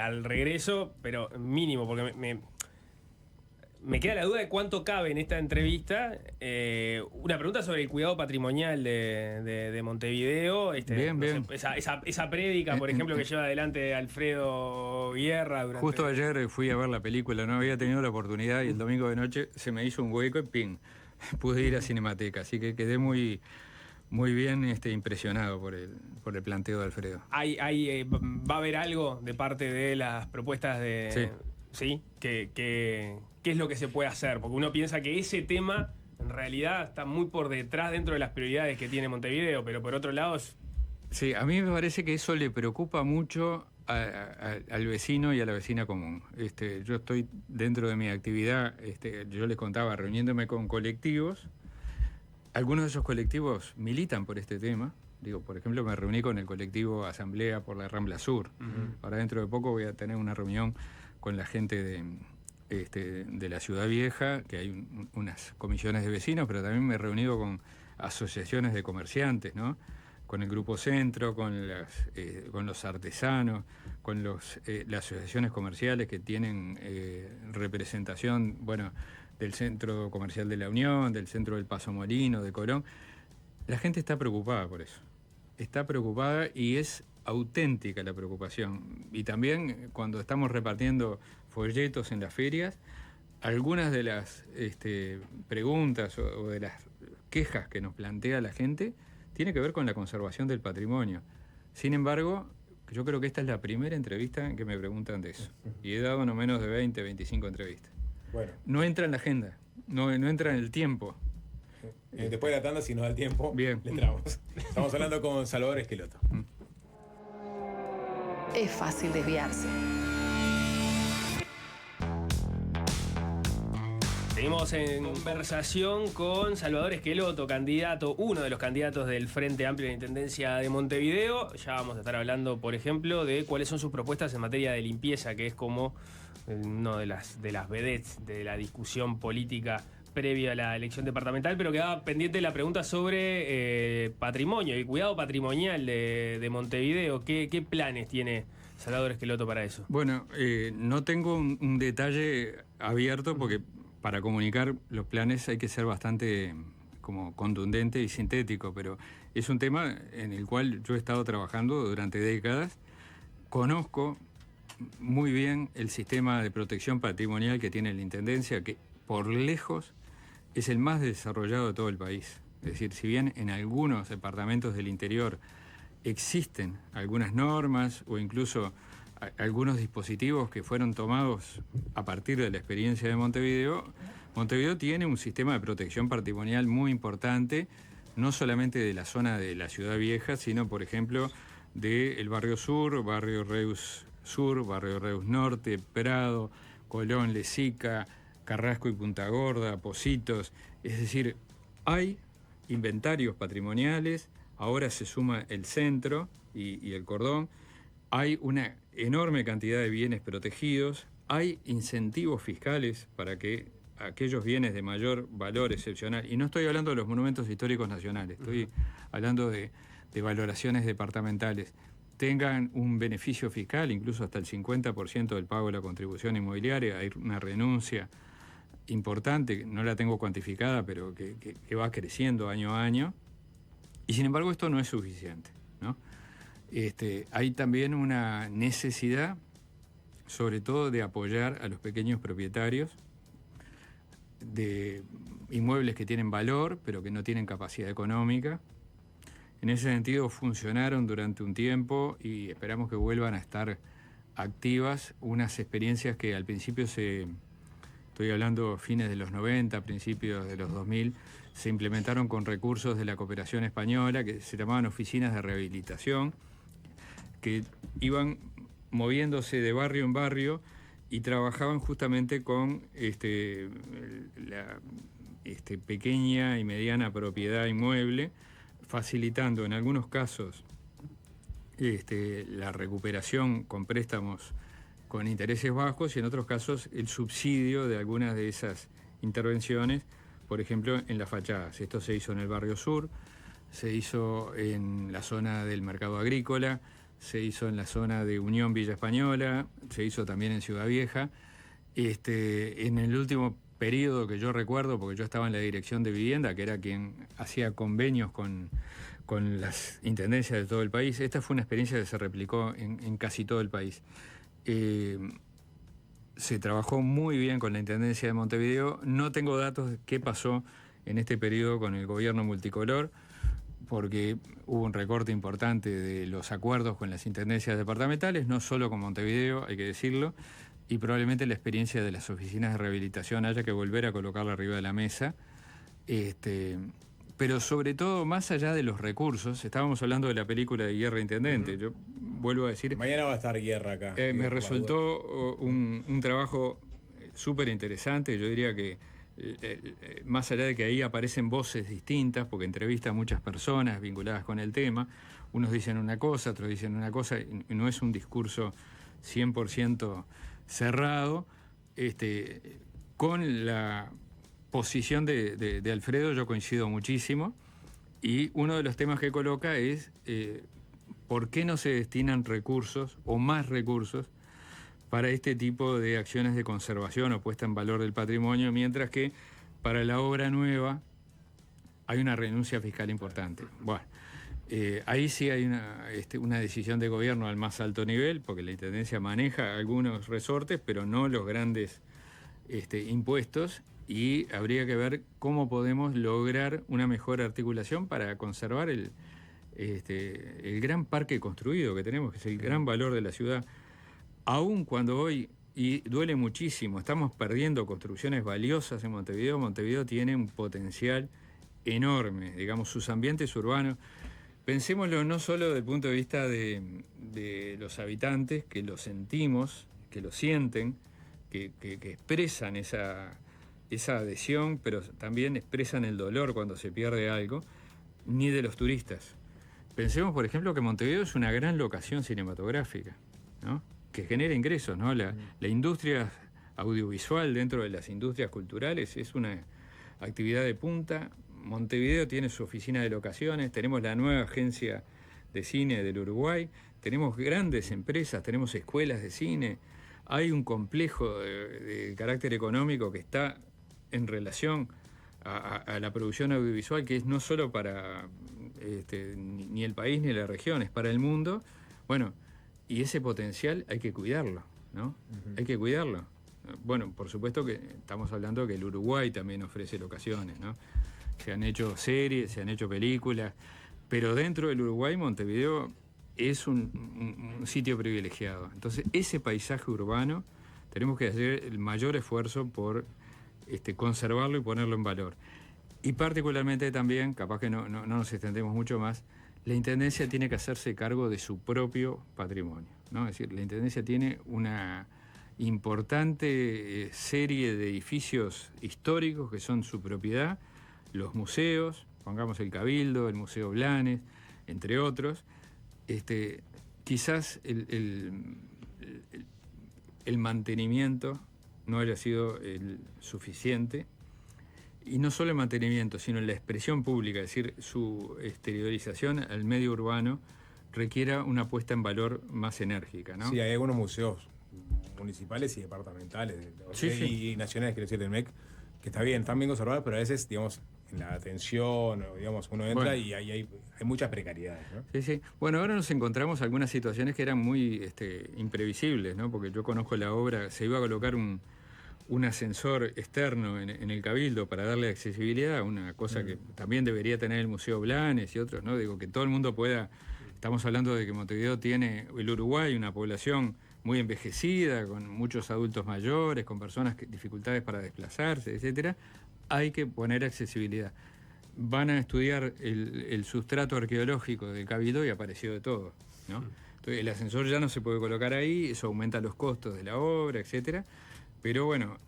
al regreso, pero mínimo, porque me queda la duda de cuánto cabe en esta entrevista. Una pregunta sobre el cuidado patrimonial de Montevideo. Bien, bien. Esa prédica, por ejemplo, que lleva adelante Alfredo Guerra durante... Justo ayer fui a ver la película, no había tenido la oportunidad y el domingo de noche se me hizo un hueco y ¡ping! Pude ir a Cinemateca, así que quedé muy bien impresionado por el planteo de Alfredo. ¿Va a haber algo de parte de las propuestas de... Sí. ¿Sí? ¿Qué es lo que se puede hacer? Porque uno piensa que ese tema en realidad está muy por detrás dentro de las prioridades que tiene Montevideo, pero por otro lado... Sí, a mí me parece que eso le preocupa mucho al vecino y a la vecina común. Yo estoy dentro de mi actividad, yo les contaba, reuniéndome con colectivos. Algunos de esos colectivos militan por este tema. Digo, por ejemplo, me reuní con el colectivo Asamblea por la Rambla Sur. Ahora dentro de poco voy a tener una reunión con la gente de la Ciudad Vieja, que hay unas comisiones de vecinos, pero también me he reunido con asociaciones de comerciantes, ¿no? Con el Grupo Centro, con los artesanos, con las asociaciones comerciales que tienen representación, bueno, del Centro Comercial de la Unión, del Centro del Paso Molino, de Colón. La gente está preocupada por eso. Está preocupada y es auténtica la preocupación. Y también cuando estamos repartiendo folletos en las ferias, algunas de las preguntas o de las quejas que nos plantea la gente tiene que ver con la conservación del patrimonio. Sin embargo, yo creo que esta es la primera entrevista en que me preguntan de eso. Y he dado no menos de 20, 25 entrevistas. Bueno. No entra en la agenda, no entra en el tiempo. Después de la tanda, si nos da el tiempo, bien, le entramos. Estamos hablando con Salvador Esqueloto. Es fácil desviarse. Seguimos en conversación con Salvador Esqueloto, uno de los candidatos del Frente Amplio de la Intendencia de Montevideo. Ya vamos a estar hablando, por ejemplo, de cuáles son sus propuestas en materia de limpieza, que es como una de las vedettes de la discusión política previa a la elección departamental, pero quedaba pendiente la pregunta sobre patrimonio y cuidado patrimonial de Montevideo. ¿Qué planes tiene Salvador Esqueloto para eso? Bueno, no tengo un detalle abierto porque para comunicar los planes hay que ser bastante como contundente y sintético, pero es un tema en el cual yo he estado trabajando durante décadas. Conozco muy bien el sistema de protección patrimonial que tiene la Intendencia, que por lejos es el más desarrollado de todo el país. Es decir, si bien en algunos departamentos del interior existen algunas normas o incluso algunos dispositivos que fueron tomados a partir de la experiencia de Montevideo, Montevideo tiene un sistema de protección patrimonial muy importante, no solamente de la zona de la Ciudad Vieja, sino, por ejemplo, del Barrio Sur, Barrio Reus Sur, Barrio Reus Norte, Prado, Colón, Lesica, Carrasco y Punta Gorda, Pocitos. Es decir, hay inventarios patrimoniales, ahora se suma el centro y el cordón, hay una enorme cantidad de bienes protegidos, hay incentivos fiscales para que aquellos bienes de mayor valor excepcional, y no estoy hablando de los monumentos históricos nacionales, estoy hablando de valoraciones departamentales, tengan un beneficio fiscal, incluso hasta el 50% del pago de la contribución inmobiliaria. Hay una renuncia importante, no la tengo cuantificada, pero que va creciendo año a año. Y sin embargo esto no es suficiente, ¿no? Hay también una necesidad, sobre todo, de apoyar a los pequeños propietarios de inmuebles que tienen valor, pero que no tienen capacidad económica. En ese sentido funcionaron durante un tiempo y esperamos que vuelvan a estar activas unas experiencias que al principio estoy hablando fines de los 90, principios de los 2000, se implementaron con recursos de la cooperación española, que se llamaban oficinas de rehabilitación, que iban moviéndose de barrio en barrio y trabajaban justamente con la pequeña y mediana propiedad inmueble, facilitando en algunos casos la recuperación con préstamos con intereses bajos y en otros casos el subsidio de algunas de esas intervenciones, por ejemplo en las fachadas. Esto se hizo en el Barrio Sur, se hizo en la zona del Mercado Agrícola, se hizo en la zona de Unión Villa Española, se hizo también en Ciudad Vieja. En el último periodo que yo recuerdo, porque yo estaba en la dirección de vivienda, que era quien hacía convenios con las intendencias de todo el país. Esta fue una experiencia que se replicó en casi todo el país. Se trabajó muy bien con la Intendencia de Montevideo. No tengo datos de qué pasó en este periodo con el gobierno multicolor, porque hubo un recorte importante de los acuerdos con las intendencias departamentales, no solo con Montevideo, hay que decirlo, y probablemente la experiencia de las oficinas de rehabilitación haya que volver a colocarla arriba de la mesa. Pero sobre todo, más allá de los recursos, estábamos hablando de la película de Guerra Intendente. Yo vuelvo a decir... Mañana va a estar Guerra acá. Me resultó un trabajo súper interesante. Yo diría que más allá de que ahí aparecen voces distintas, porque entrevista a muchas personas vinculadas con el tema, unos dicen una cosa, otros dicen una cosa, y no es un discurso 100% cerrado. Con la posición de Alfredo yo coincido muchísimo, y uno de los temas que coloca es por qué no se destinan recursos o más recursos para este tipo de acciones de conservación o puesta en valor del patrimonio, mientras que para la obra nueva hay una renuncia fiscal importante. Bueno, ahí sí hay una decisión de gobierno al más alto nivel, porque la Intendencia maneja algunos resortes, pero no los grandes impuestos, y habría que ver cómo podemos lograr una mejor articulación para conservar el gran parque construido que tenemos, que es el gran valor de la ciudad. Aún cuando hoy, y duele muchísimo, estamos perdiendo construcciones valiosas en Montevideo. Montevideo tiene un potencial enorme, digamos, sus ambientes urbanos. Pensémoslo no solo desde el punto de vista de los habitantes, que lo sentimos, que lo sienten, que expresan esa adhesión, pero también expresan el dolor cuando se pierde algo, ni de los turistas. Pensemos, por ejemplo, que Montevideo es una gran locación cinematográfica, ¿no?, que genera ingresos, ¿no? La industria audiovisual dentro de las industrias culturales es una actividad de punta. Montevideo tiene su oficina de locaciones, tenemos la nueva agencia de cine del Uruguay, tenemos grandes empresas, tenemos escuelas de cine, hay un complejo de carácter económico que está en relación a la producción audiovisual, que es no solo para ni el país ni la región, es para el mundo. Bueno, y ese potencial hay que cuidarlo, ¿no? Hay que cuidarlo. Bueno, por supuesto que estamos hablando que el Uruguay también ofrece locaciones, ¿no? Se han hecho series, se han hecho películas, pero dentro del Uruguay, Montevideo es un sitio privilegiado. Entonces, ese paisaje urbano tenemos que hacer el mayor esfuerzo por conservarlo y ponerlo en valor. Y particularmente también, capaz que no nos extendemos mucho más, la Intendencia tiene que hacerse cargo de su propio patrimonio, ¿no? Es decir, la Intendencia tiene una importante serie de edificios históricos que son su propiedad, los museos, pongamos el Cabildo, el Museo Blanes, entre otros. Quizás el mantenimiento no haya sido el suficiente. Y no solo el mantenimiento, sino la expresión pública, es decir, su exteriorización al medio urbano requiera una puesta en valor más enérgica, ¿no? Sí, hay algunos museos municipales y departamentales, y nacionales, quiero decir, del MEC, que están bien conservados, pero a veces, digamos, en la atención, digamos, uno entra y hay muchas precariedades, ¿no? Sí, sí. Bueno, ahora nos encontramos algunas situaciones que eran muy imprevisibles, ¿no? Porque yo conozco la obra, se iba a colocar un ascensor externo en el Cabildo para darle accesibilidad, una cosa que también debería tener el Museo Blanes y otros, ¿no? Digo, que todo el mundo pueda... Estamos hablando de que Montevideo tiene, el Uruguay, una población muy envejecida, con muchos adultos mayores, con personas con dificultades para desplazarse, etcétera. Hay que poner accesibilidad. Van a estudiar el sustrato arqueológico del Cabildo y apareció de todo, ¿no? Entonces, el ascensor ya no se puede colocar ahí, eso aumenta los costos de la obra, etcétera. Pero bueno,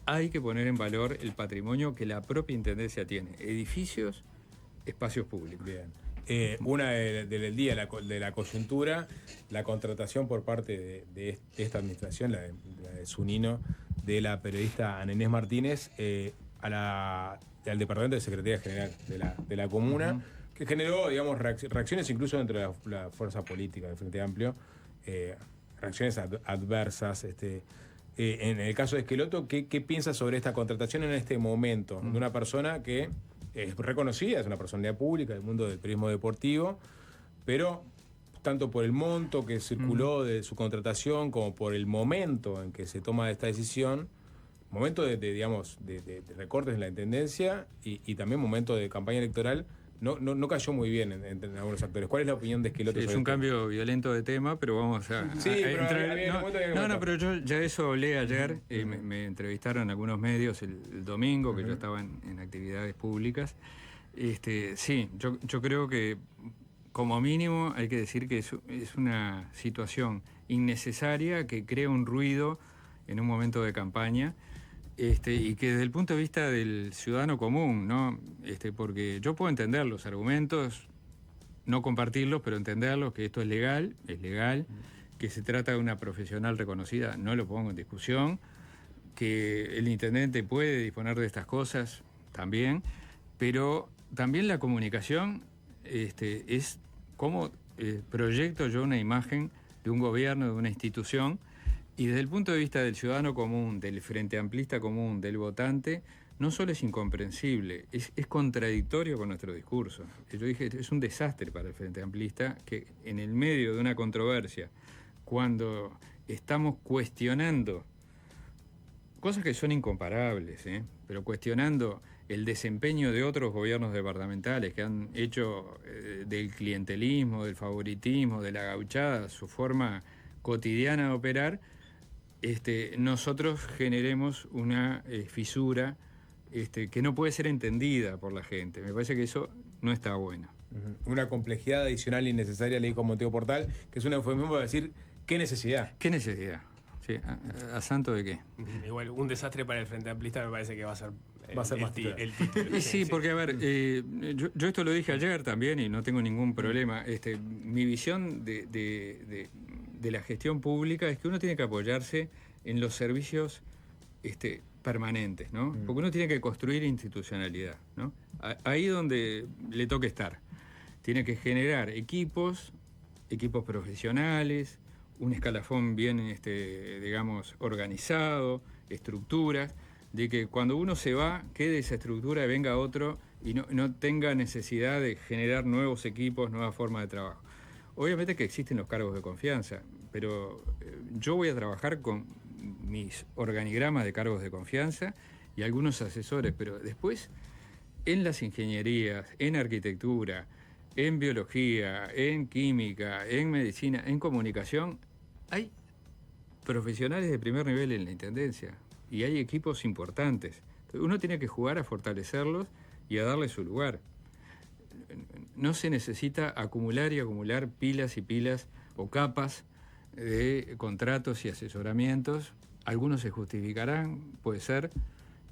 hay que poner en valor el patrimonio que la propia Intendencia tiene. Edificios, espacios públicos. Bien. Una del día de la coyuntura, la contratación por parte de esta administración, la de Zunino, de la periodista Ana Inés Martínez, al Departamento de Secretaría General de la Comuna, que generó, digamos, reacciones incluso dentro de la fuerza política del Frente Amplio, reacciones adversas. En el caso de Esqueloto, ¿qué piensas sobre esta contratación en este momento? De una persona que es reconocida, es una personalidad pública del mundo del periodismo deportivo, pero tanto por el monto que circuló de su contratación como por el momento en que se toma esta decisión, momento de recortes en la intendencia y también momento de campaña electoral, no cayó muy bien en algunos actores. ¿Cuál es la opinión de Esqueloto sobre es un esto? cambio violento de tema, pero vamos a entrar. Pero yo ya eso hablé ayer. Me entrevistaron algunos medios el domingo, que yo estaba en actividades públicas. Sí, yo creo que como mínimo hay que decir que es una situación innecesaria que crea un ruido en un momento de campaña. Y que desde el punto de vista del ciudadano común, ¿no? Porque yo puedo entender los argumentos, no compartirlos, pero entenderlos, que esto es legal, que se trata de una profesional reconocida, no lo pongo en discusión, que el intendente puede disponer de estas cosas también, pero también la comunicación es cómo proyecto yo una imagen de un gobierno, de una institución. Y desde el punto de vista del ciudadano común, del frente amplista común, del votante, no solo es incomprensible, es contradictorio con nuestro discurso. Yo dije, es un desastre para el frente amplista que en el medio de una controversia, cuando estamos cuestionando cosas que son incomparables, pero cuestionando el desempeño de otros gobiernos departamentales que han hecho del clientelismo, del favoritismo, de la gauchada, su forma cotidiana de operar, nosotros generemos una fisura que no puede ser entendida por la gente. Me parece que eso no está bueno. Una complejidad adicional innecesaria, le dijo Monteo Portal, que es un eufemismo para decir ¿qué necesidad? ¿Qué necesidad? Sí, ¿a santo de qué? Igual, un desastre para el Frente Amplista me parece que va a ser más el título. Sí, porque a ver, yo esto lo dije ayer también y no tengo ningún problema. Mi visión de la gestión pública es que uno tiene que apoyarse en los servicios permanentes, ¿no? Porque uno tiene que construir institucionalidad, ¿no? Ahí donde le toque estar. Tiene que generar equipos profesionales, un escalafón bien, digamos, organizado, estructuras, de que cuando uno se va, quede esa estructura y venga otro y no tenga necesidad de generar nuevos equipos, nuevas formas de trabajo. Obviamente que existen los cargos de confianza, pero yo voy a trabajar con mis organigramas de cargos de confianza y algunos asesores, pero después en las ingenierías, en arquitectura, en biología, en química, en medicina, en comunicación, hay profesionales de primer nivel en la intendencia y hay equipos importantes. Uno tiene que jugar a fortalecerlos y a darle su lugar. No se necesita acumular y acumular pilas y pilas o capas de contratos y asesoramientos. Algunos se justificarán, puede ser,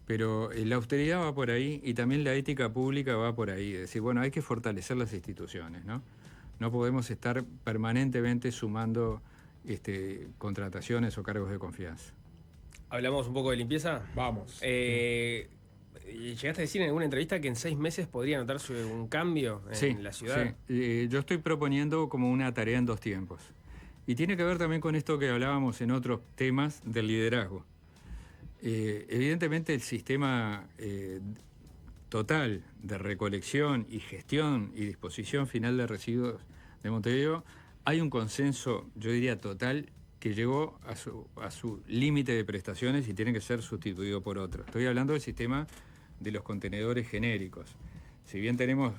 pero la austeridad va por ahí y también la ética pública va por ahí. Es decir, bueno, hay que fortalecer las instituciones, ¿no? No podemos estar permanentemente sumando contrataciones o cargos de confianza. ¿Hablamos un poco de limpieza? Vamos. ¿Llegaste a decir en alguna entrevista que en 6 meses podría notarse un cambio en la ciudad? Sí. Yo estoy proponiendo como una tarea en 2 tiempos. Y tiene que ver también con esto que hablábamos en otros temas del liderazgo. Evidentemente el sistema total de recolección y gestión y disposición final de residuos de Montevideo, hay un consenso, yo diría total, que llegó a su límite de prestaciones y tiene que ser sustituido por otro. Estoy hablando del sistema de los contenedores genéricos. Si bien tenemos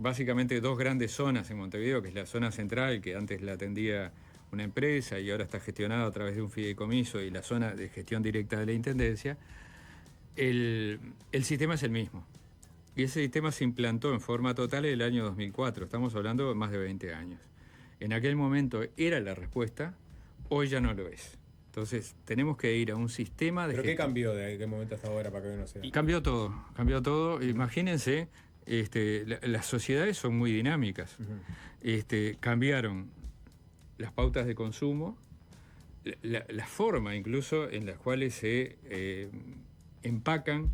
básicamente 2 grandes zonas en Montevideo, que es la zona central, que antes la atendía una empresa y ahora está gestionada a través de un fideicomiso, y la zona de gestión directa de la Intendencia, el sistema es el mismo. Y ese sistema se implantó en forma total en el año 2004, estamos hablando de más de 20 años. En aquel momento era la respuesta, hoy ya no lo es. Entonces tenemos que ir a un sistema de ¿Pero qué cambió de aquel momento hasta ahora para que hoy no sea? Cambió todo. Imagínense, las sociedades son muy dinámicas. Cambiaron las pautas de consumo, la forma incluso en las cuales se empacan,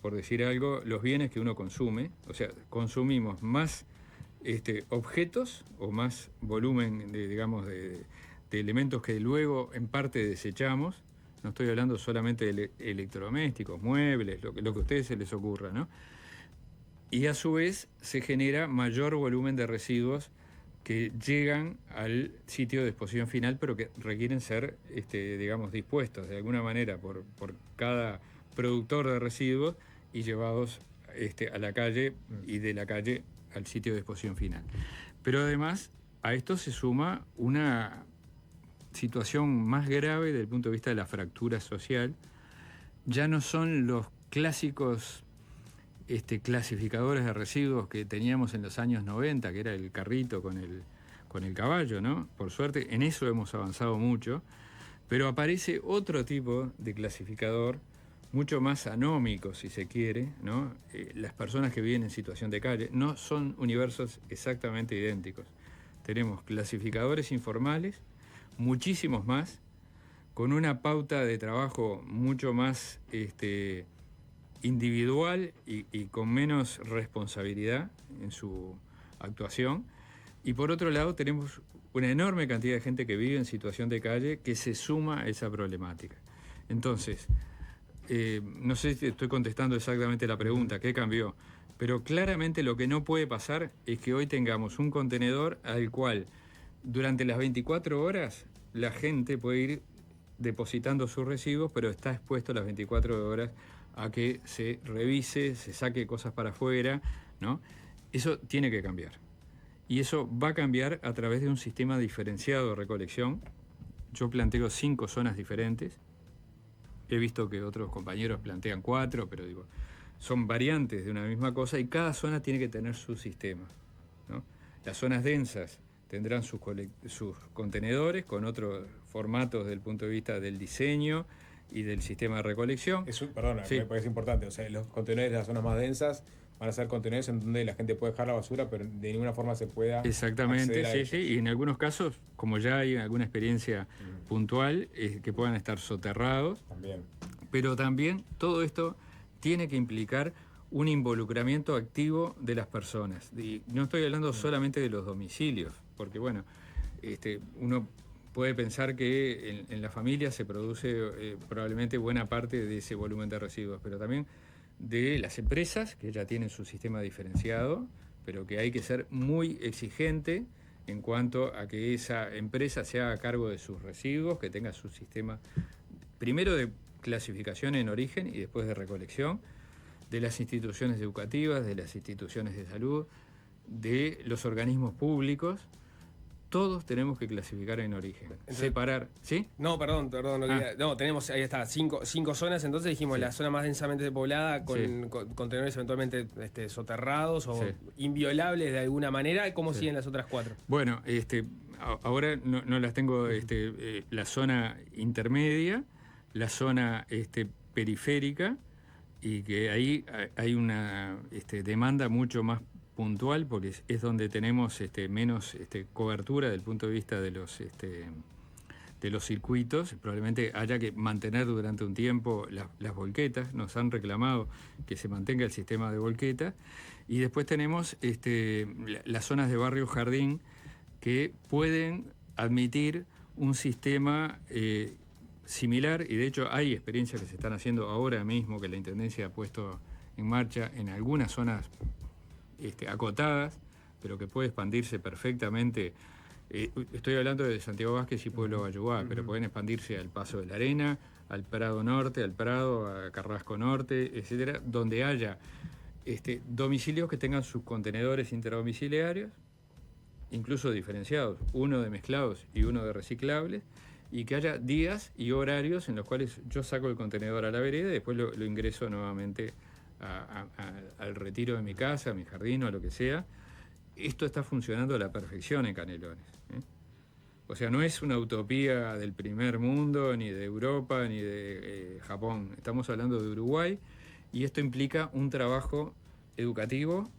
por decir algo, los bienes que uno consume. O sea, consumimos más objetos o más volumen de elementos que luego en parte desechamos, no estoy hablando solamente de electrodomésticos, muebles, lo que a ustedes se les ocurra, ¿no? Y a su vez se genera mayor volumen de residuos que llegan al sitio de disposición final, pero que requieren ser, digamos, dispuestos de alguna manera por cada productor de residuos y llevados a la calle y de la calle al sitio de disposición final. Pero además a esto se suma una situación más grave desde el punto de vista de la fractura social. Ya no son los clásicos clasificadores de residuos que teníamos en los años 90, que era el carrito con el caballo, ¿no? Por suerte, en eso hemos avanzado mucho, pero aparece otro tipo de clasificador, mucho más anómico, si se quiere, ¿no? Las personas que viven en situación de calle no son universos exactamente idénticos. Tenemos clasificadores informales, muchísimos más, con una pauta de trabajo mucho más individual y con menos responsabilidad en su actuación. Y por otro lado tenemos una enorme cantidad de gente que vive en situación de calle que se suma a esa problemática. Entonces, no sé si estoy contestando exactamente la pregunta, ¿qué cambió? Pero claramente lo que no puede pasar es que hoy tengamos un contenedor al cual durante las 24 horas la gente puede ir depositando sus residuos, pero está expuesto las 24 horas a que se revise, se saque cosas para afuera, ¿no? Eso tiene que cambiar. Y eso va a cambiar a través de un sistema diferenciado de recolección. Yo planteo 5 zonas diferentes. He visto que otros compañeros plantean 4, pero digo, son variantes de una misma cosa y cada zona tiene que tener su sistema, ¿no? Las zonas densas tendrán sus contenedores con otros formatos desde el punto de vista del diseño y del sistema de recolección. Perdona, sí. Me parece importante. O sea, los contenedores de las zonas más densas van a ser contenedores en donde la gente puede dejar la basura, pero de ninguna forma se pueda. Exactamente, sí. Y en algunos casos, como ya hay alguna experiencia puntual, que puedan estar soterrados. También. Pero también todo esto tiene que implicar un involucramiento activo de las personas. Y no estoy hablando solamente de los domicilios, porque bueno, uno puede pensar que en la familia se produce probablemente buena parte de ese volumen de residuos, pero también de las empresas, que ya tienen su sistema diferenciado, pero que hay que ser muy exigente en cuanto a que esa empresa se haga cargo de sus residuos, que tenga su sistema, primero de clasificación en origen y después de recolección, de las instituciones educativas, de las instituciones de salud, de los organismos públicos. Todos tenemos que clasificar en origen. Entonces, separar, ¿sí? No, perdón. No, tenemos, ahí está, cinco zonas, entonces dijimos, sí. La zona más densamente poblada con contenedores eventualmente soterrados o inviolables de alguna manera. ¿Cómo siguen las otras 4? Bueno, ahora no las tengo, la zona intermedia, la zona periférica, y que ahí hay una demanda mucho más puntual, porque es donde tenemos menos cobertura desde el punto de vista de los circuitos. Probablemente haya que mantener durante un tiempo las volquetas. Nos han reclamado que se mantenga el sistema de volquetas. Y después tenemos las zonas de barrio jardín que pueden admitir un sistema similar, y de hecho hay experiencias que se están haciendo ahora mismo, que la Intendencia ha puesto en marcha en algunas zonas acotadas, pero que puede expandirse perfectamente. Estoy hablando de Santiago Vázquez y Pueblo Bayuá, pero pueden expandirse al Paso de la Arena, al Prado Norte, al Prado, a Carrasco Norte, etcétera, donde haya domicilios que tengan sus contenedores interdomiciliarios, incluso diferenciados, uno de mezclados y uno de reciclables, y que haya días y horarios en los cuales yo saco el contenedor a la vereda y después lo ingreso nuevamente al retiro de mi casa, a mi jardín o a lo que sea. Esto está funcionando a la perfección en Canelones, ¿eh? O sea, no es una utopía del primer mundo, ni de Europa, ni de Japón. Estamos hablando de Uruguay, y esto implica un trabajo educativo,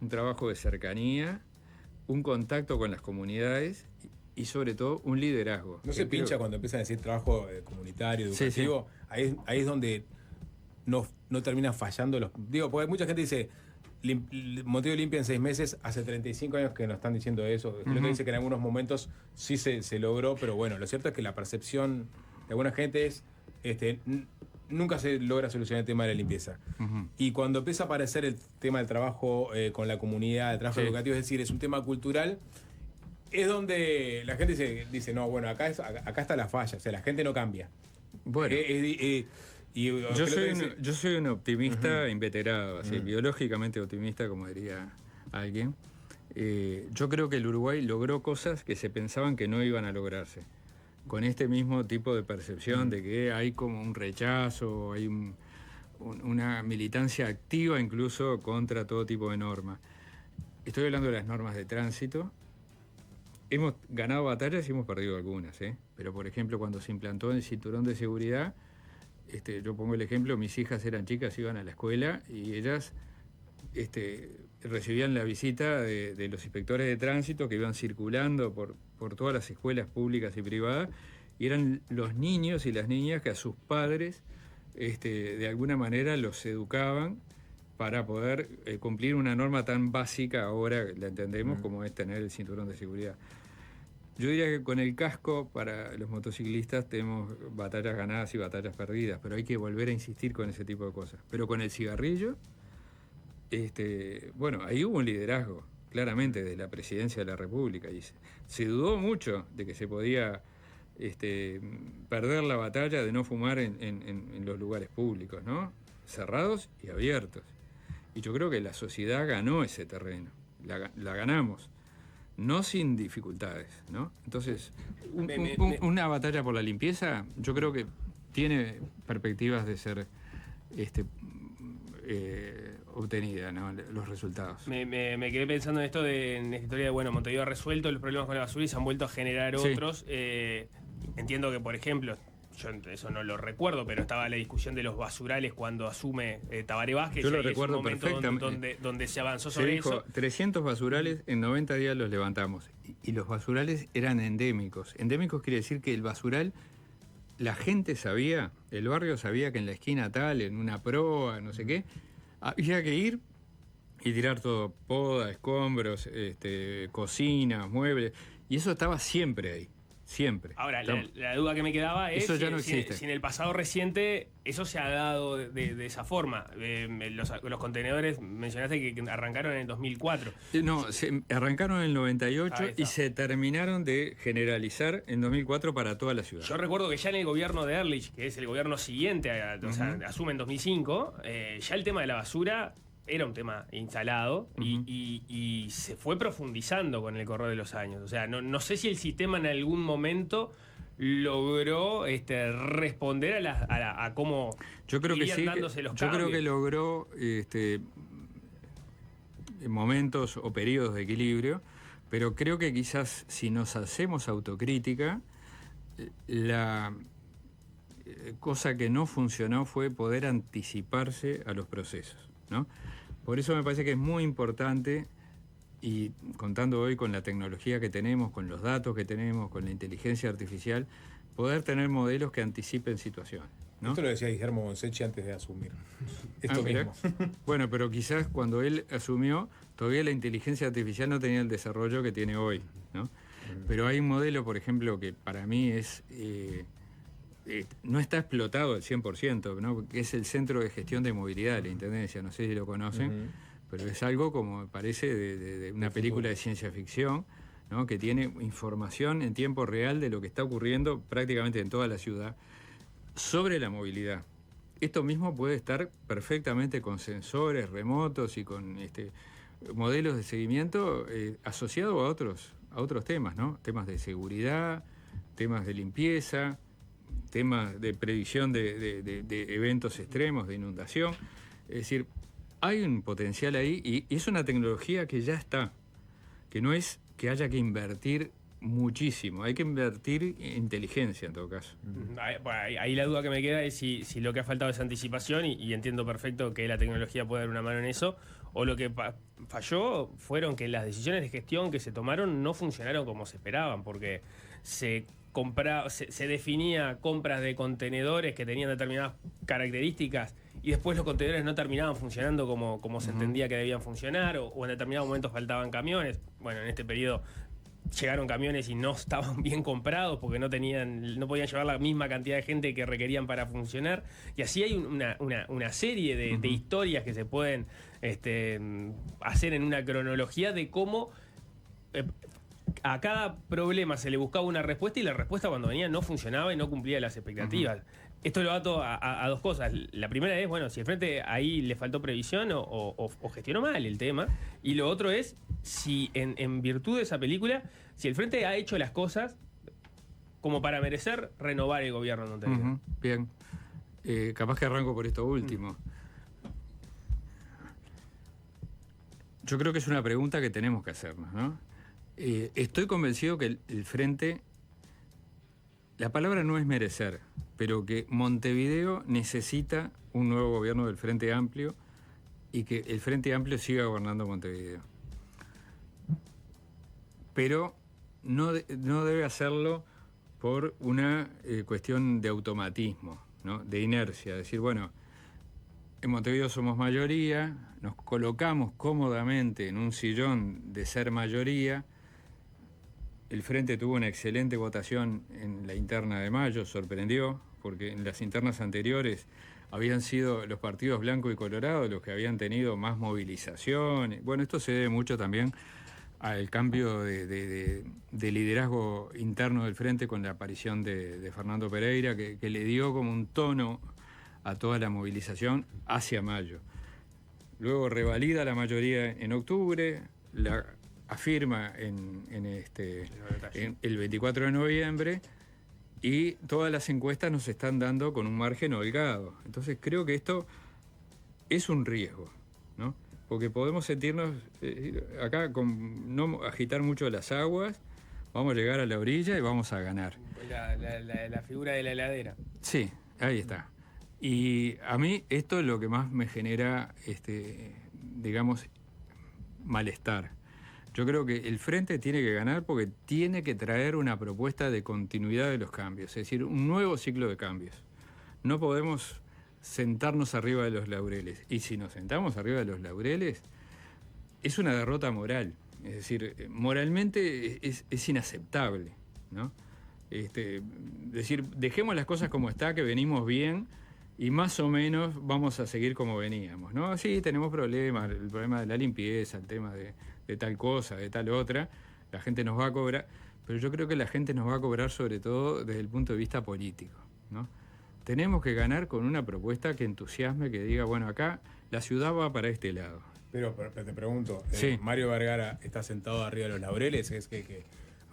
un trabajo de cercanía, un contacto con las comunidades y sobre todo un liderazgo. ¿No se pincha cuando empiezan a decir trabajo comunitario, educativo? Sí. Ahí es donde no terminan fallando los... Digo, porque mucha gente dice, Montevideo limpia en 6 meses, hace 35 años que nos están diciendo eso. Lo que dice que en algunos momentos sí se logró, pero bueno, lo cierto es que la percepción de alguna gente es nunca se logra solucionar el tema de la limpieza. Y cuando empieza a aparecer el tema del trabajo con la comunidad, el trabajo educativo, es decir, es un tema cultural, es donde la gente dice no, bueno, acá está la falla, o sea, la gente no cambia. Bueno, yo soy un optimista inveterado, así, biológicamente optimista, como diría alguien. Yo creo que el Uruguay logró cosas que se pensaban que no iban a lograrse, con este mismo tipo de percepción de que hay como un rechazo, hay una militancia activa incluso contra todo tipo de normas. Estoy hablando de las normas de tránsito. Hemos ganado batallas y hemos perdido algunas, pero por ejemplo cuando se implantó el cinturón de seguridad, yo pongo el ejemplo, mis hijas eran chicas, iban a la escuela y ellas recibían la visita de los inspectores de tránsito que iban circulando por todas las escuelas públicas y privadas, y eran los niños y las niñas que a sus padres de alguna manera los educaban para poder cumplir una norma tan básica, ahora la entendemos, como es tener el cinturón de seguridad. Yo diría que con el casco para los motociclistas tenemos batallas ganadas y batallas perdidas, pero hay que volver a insistir con ese tipo de cosas. Pero con el cigarrillo, bueno, ahí hubo un liderazgo, claramente, de la Presidencia de la República, y se dudó mucho de que se podía perder la batalla de no fumar en los lugares públicos, ¿no? Cerrados y abiertos. Y yo creo que la sociedad ganó ese terreno, la ganamos. No sin dificultades, ¿no? Entonces, una batalla por la limpieza, yo creo que tiene perspectivas de ser obtenida, ¿no? Los resultados. Me quedé pensando en esto en esta historia de, bueno, Montevideo ha resuelto los problemas con la basura y se han vuelto a generar otros. Entiendo que, por ejemplo, yo eso no lo recuerdo, pero estaba la discusión de los basurales cuando asume Tabaré Vázquez. Yo lo recuerdo perfectamente. Donde se avanzó sobre eso. 300 basurales, en 90 días los levantamos. Y los basurales eran endémicos. Endémicos quiere decir que el basural, la gente sabía, el barrio sabía que en la esquina tal, en una proa, no sé qué, había que ir y tirar todo, poda, escombros, cocinas, muebles, y eso estaba siempre ahí. Siempre. Ahora, la duda que me quedaba es eso ya no existe. Si en el pasado reciente eso se ha dado de esa forma. Los contenedores, mencionaste que arrancaron en el 2004. No, se arrancaron en el 98 y se terminaron de generalizar en 2004 para toda la ciudad. Yo recuerdo que ya en el gobierno de Ehrlich, que es el gobierno siguiente, o sea, asume en 2005, ya el tema de la basura era un tema instalado y se fue profundizando con el correr de los años. O sea, no sé si el sistema en algún momento logró responder a cómo yo creo irían que sí, dándose los yo cambios. creo que logró momentos o periodos de equilibrio, pero creo que quizás si nos hacemos autocrítica, la cosa que no funcionó fue poder anticiparse a los procesos, ¿no? Por eso me parece que es muy importante, y contando hoy con la tecnología que tenemos, con los datos que tenemos, con la inteligencia artificial, poder tener modelos que anticipen situaciones, ¿no? Esto lo decía Guillermo Bonsechi antes de asumir. Esto mismo. Bueno, pero quizás cuando él asumió, todavía la inteligencia artificial no tenía el desarrollo que tiene hoy, ¿no? Pero hay un modelo, por ejemplo, que para mí es... no está explotado al 100%, ¿no? Que es el Centro de Gestión de Movilidad de la Intendencia, no sé si lo conocen, pero es algo como, me parece, de una película de ciencia ficción, ¿no? Que tiene información en tiempo real de lo que está ocurriendo prácticamente en toda la ciudad sobre la movilidad. Esto mismo puede estar perfectamente con sensores remotos y con modelos de seguimiento asociados a otros temas, ¿no? Temas de seguridad, temas de limpieza, temas de predicción de eventos extremos, de inundación. Es decir, hay un potencial ahí y es una tecnología que ya está, que no es que haya que invertir muchísimo, hay que invertir en inteligencia en todo caso. Ahí la duda que me queda es si lo que ha faltado es anticipación, y entiendo perfecto que la tecnología puede dar una mano en eso, o lo que falló fueron que las decisiones de gestión que se tomaron no funcionaron como se esperaban, porque se definía compras de contenedores que tenían determinadas características y después los contenedores no terminaban funcionando como se entendía que debían funcionar, o en determinados momentos faltaban camiones. Bueno, en este periodo llegaron camiones y no estaban bien comprados porque no podían llevar la misma cantidad de gente que requerían para funcionar. Y así hay una serie de historias que se pueden hacer en una cronología de cómo a cada problema se le buscaba una respuesta y la respuesta cuando venía no funcionaba y no cumplía las expectativas. Esto lo ato a dos cosas. La primera es, bueno, si el frente ahí le faltó previsión o gestionó mal el tema. Y lo otro es, si en virtud de esa película, si el frente ha hecho las cosas como para merecer renovar el gobierno de Montevideo. Bien. Capaz que arranco por esto último. Yo creo que es una pregunta que tenemos que hacernos, ¿no? Estoy convencido que el frente, la palabra no es merecer, pero que Montevideo necesita un nuevo gobierno del Frente Amplio y que el Frente Amplio siga gobernando Montevideo. Pero no debe hacerlo por una cuestión de automatismo, ¿no? De inercia. Decir, bueno, en Montevideo somos mayoría, nos colocamos cómodamente en un sillón de ser mayoría. El Frente tuvo una excelente votación en la interna de mayo, sorprendió, porque en las internas anteriores habían sido los partidos blanco y colorado los que habían tenido más movilización. Bueno, esto se debe mucho también al cambio de liderazgo interno del Frente con la aparición de Fernando Pereira, que le dio como un tono a toda la movilización hacia mayo. Luego revalida la mayoría en octubre, la afirma en el 24 de noviembre y todas las encuestas nos están dando con un margen holgado. Entonces creo que esto es un riesgo, ¿no? Porque podemos sentirnos acá con no agitar mucho las aguas, vamos a llegar a la orilla y vamos a ganar. La figura de la heladera. Sí, ahí está. Y a mí esto es lo que más me genera, digamos, malestar. Yo creo que el Frente tiene que ganar porque tiene que traer una propuesta de continuidad de los cambios, es decir, un nuevo ciclo de cambios. No podemos sentarnos arriba de los laureles. Y si nos sentamos arriba de los laureles, es una derrota moral. Es decir, moralmente es inaceptable, ¿no? Decir, dejemos las cosas como está, que venimos bien, y más o menos vamos a seguir como veníamos, ¿no? Sí, tenemos problemas, el problema de la limpieza, el tema de tal cosa, de tal otra, la gente nos va a cobrar, pero yo creo que la gente nos va a cobrar sobre todo desde el punto de vista político, ¿no? Tenemos que ganar con una propuesta que entusiasme, que diga, bueno, acá la ciudad va para este lado. Pero te pregunto, Sí. ¿Mario Vergara está sentado arriba de los laureles? ¿Es que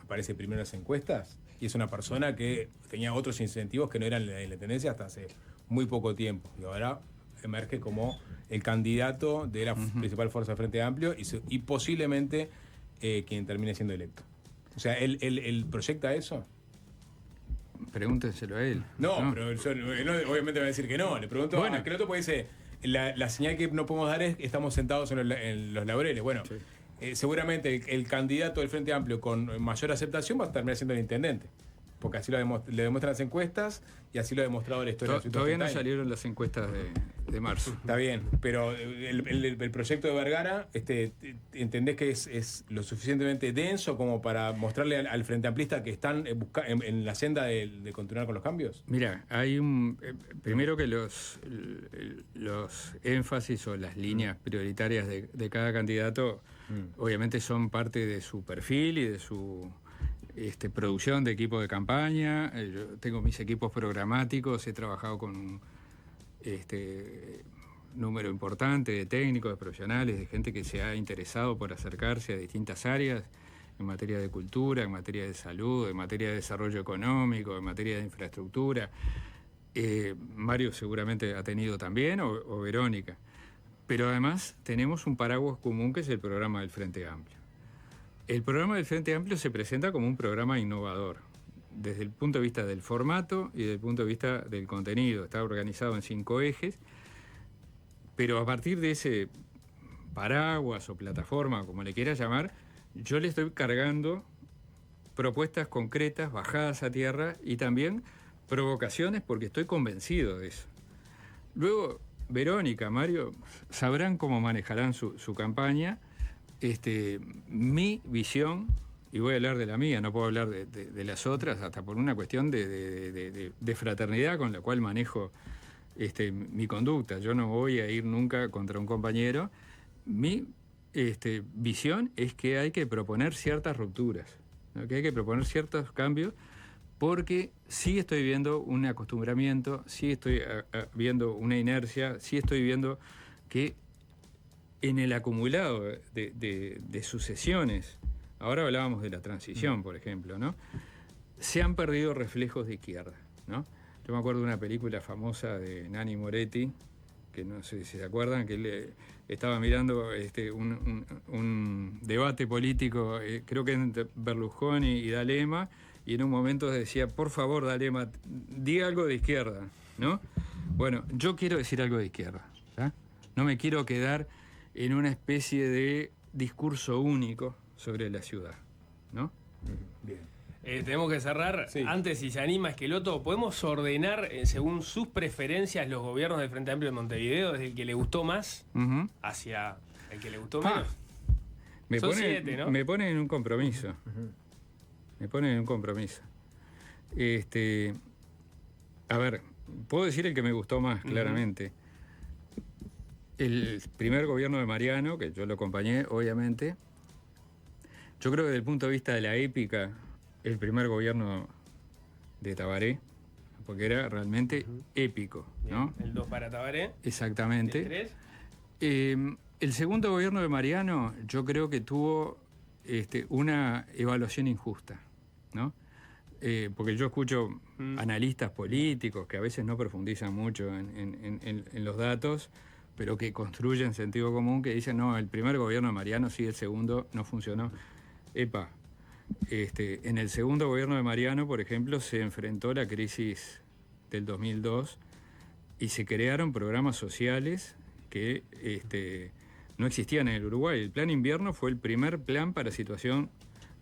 aparece primero en las encuestas? Y es una persona que tenía otros incentivos que no eran la intendencia hasta hace muy poco tiempo. Y ahora emerge como el candidato de la principal fuerza de Frente Amplio y posiblemente quien termine siendo electo. O sea, ¿él proyecta eso? Pregúntenselo a él. No, pero él obviamente va a decir que no. Le pregunto a Cleoto porque dice, la señal que no podemos dar es que estamos sentados en los laureles. Bueno, sí. Seguramente el candidato del Frente Amplio con mayor aceptación va a terminar siendo el intendente. Porque así le demuestran las encuestas y así lo ha demostrado la historia. Todavía no salieron las encuestas de marzo. Está bien, pero el proyecto de Vergara, ¿entendés que es lo suficientemente denso como para mostrarle al Frente Amplista que están en la senda de continuar con los cambios? Mira, hay primero que los énfasis o las líneas prioritarias de cada candidato obviamente son parte de su perfil y de su producción de equipo de campaña. Yo tengo mis equipos programáticos, he trabajado con un número importante de técnicos, de profesionales, de gente que se ha interesado por acercarse a distintas áreas en materia de cultura, en materia de salud, en materia de desarrollo económico, en materia de infraestructura. Mario seguramente ha tenido también, o Verónica. Pero además tenemos un paraguas común que es el programa del Frente Amplio. El programa del Frente Amplio se presenta como un programa innovador, desde el punto de vista del formato y desde el punto de vista del contenido. Está organizado en 5 ejes, pero a partir de ese paraguas o plataforma, como le quiera llamar, yo le estoy cargando propuestas concretas, bajadas a tierra y también provocaciones porque estoy convencido de eso. Luego, Verónica, Mario, sabrán cómo manejarán su campaña. Mi visión y voy a hablar de la mía, no puedo hablar de las otras, hasta por una cuestión de fraternidad con la cual manejo mi conducta. Yo no voy a ir nunca contra un compañero. Mi visión es que hay que proponer ciertas rupturas, ¿no? Que hay que proponer ciertos cambios, porque sí estoy viendo un acostumbramiento, sí estoy viendo una inercia, sí estoy viendo que en el acumulado de sucesiones, ahora hablábamos de la transición, por ejemplo, ¿no? Se han perdido reflejos de izquierda, ¿no? Yo me acuerdo de una película famosa de Nanni Moretti, que no sé si se acuerdan, que él estaba mirando un debate político, creo que entre Berlusconi y D'Alema, y en un momento decía, por favor, D'Alema, diga algo de izquierda, ¿no? Bueno, yo quiero decir algo de izquierda, ¿sí? No me quiero quedar en una especie de discurso único sobre la ciudad, ¿no? Bien. Tenemos que cerrar. Sí. Antes, si se anima Esqueloto, ¿podemos ordenar según sus preferencias los gobiernos del Frente Amplio de Montevideo, desde el que le gustó más Uh-huh. hacia el que le gustó menos? Son 7, ¿no? Me ponen en un compromiso. Me ponen en un compromiso. A ver, puedo decir el que me gustó más, claramente. El primer gobierno de Mariano, que yo lo acompañé, obviamente. Yo creo que desde el punto de vista de la épica, el primer gobierno de Tabaré, porque era realmente épico, ¿no? El 2 para Tabaré. Exactamente. ¿El 3? El segundo gobierno de Mariano, yo creo que tuvo una evaluación injusta, ¿no? Porque yo escucho analistas políticos que a veces no profundizan mucho en los datos, pero que construyen sentido común, que dicen, no, el primer gobierno de Mariano sí, el segundo no funcionó. Epa, en el segundo gobierno de Mariano, por ejemplo, se enfrentó la crisis del 2002 y se crearon programas sociales que no existían en el Uruguay. El plan invierno fue el primer plan para situación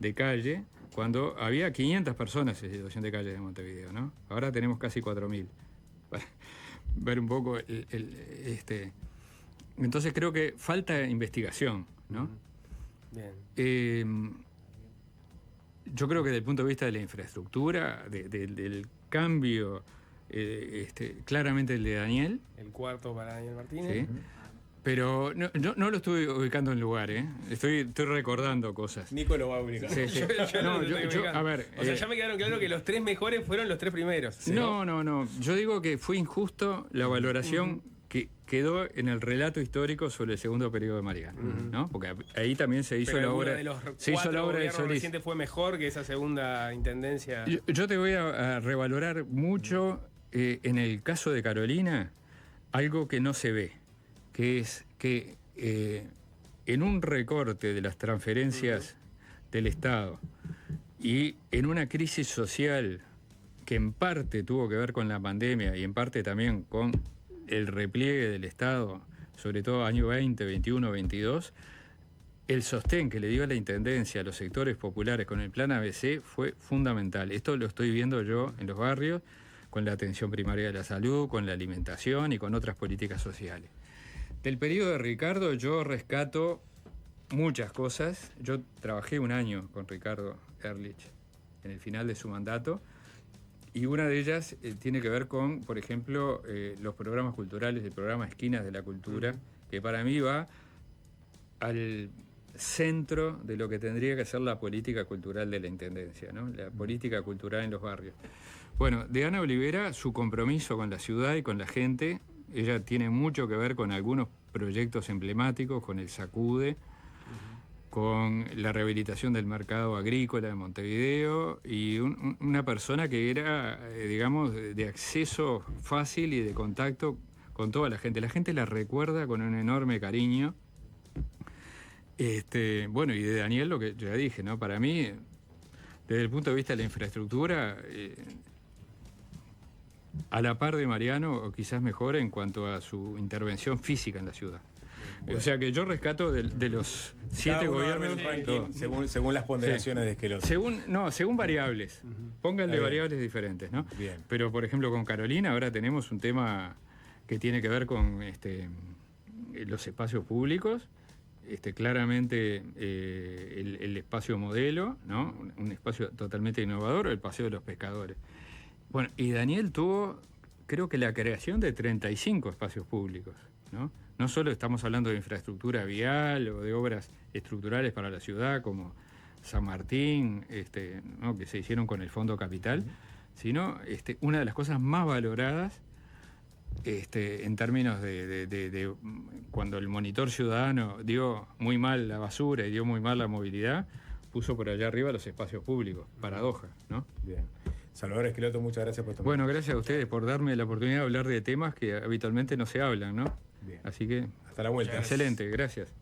de calle, cuando había 500 personas en situación de calle en Montevideo, ¿no? Ahora tenemos casi 4.000. Para ver un poco Entonces creo que falta investigación, ¿no? Bien. Yo creo que desde el punto de vista de la infraestructura, del cambio, claramente el de Daniel. El cuarto para Daniel Martínez. ¿Sí? Pero no lo estoy ubicando en lugar, ¿eh? Estoy recordando cosas. Nico lo va a ubicar. Sí, sí. A ver, o sea, ya me quedaron claro que los 3 mejores fueron los 3 primeros. ¿Sí? No. Yo digo que fue injusto la valoración que quedó en el relato histórico sobre el segundo periodo de Mariano, ¿no? Porque ahí también se hizo Pero la obra. De los se hizo la obra de gobiernos Solís. recientes fue mejor que esa segunda intendencia. Yo te voy a revalorar mucho, en el caso de Carolina, algo que no se ve, que es que en un recorte de las transferencias del Estado y en una crisis social que en parte tuvo que ver con la pandemia y en parte también con el repliegue del Estado, sobre todo año 20, 21, 22, el sostén que le dio a la Intendencia a los sectores populares con el plan ABC fue fundamental. Esto lo estoy viendo yo en los barrios, con la atención primaria de la salud, con la alimentación y con otras políticas sociales. Del periodo de Ricardo yo rescato muchas cosas. Yo trabajé un año con Ricardo Ehrlich en el final de su mandato, y una de ellas tiene que ver con, por ejemplo, los programas culturales, el programa Esquinas de la Cultura, que para mí va al centro de lo que tendría que ser la política cultural de la Intendencia, ¿no? La política cultural en los barrios. Bueno, de Ana Olivera, su compromiso con la ciudad y con la gente, ella tiene mucho que ver con algunos proyectos emblemáticos, con el Sacude, con la rehabilitación del mercado agrícola de Montevideo, y una persona que era, digamos, de acceso fácil y de contacto con toda la gente. La gente la recuerda con un enorme cariño. Bueno, y de Daniel lo que ya dije, ¿no? Para mí, desde el punto de vista de la infraestructura, a la par de Mariano, o quizás mejor en cuanto a su intervención física en la ciudad. Bueno. O sea que yo rescato de los 7 gobiernos... Según las ponderaciones de Esqueloto. Según variables. Pónganle variables diferentes, ¿no? Bien. Pero, por ejemplo, con Carolina ahora tenemos un tema que tiene que ver con los espacios públicos, claramente el espacio modelo, ¿no? Un espacio totalmente innovador, el Paseo de los Pescadores. Bueno, y Daniel tuvo, creo que la creación de 35 espacios públicos, ¿no? No solo estamos hablando de infraestructura vial o de obras estructurales para la ciudad como San Martín, ¿no? que se hicieron con el Fondo Capital, sino una de las cosas más valoradas en términos de cuando el monitor ciudadano dio muy mal la basura y dio muy mal la movilidad, puso por allá arriba los espacios públicos. Paradoja, ¿no? Bien. Salvador Esqueloto, muchas gracias por tu Bueno, gracias a ustedes por darme la oportunidad de hablar de temas que habitualmente no se hablan, ¿no? Bien. Así que, hasta la vuelta. excelente, gracias.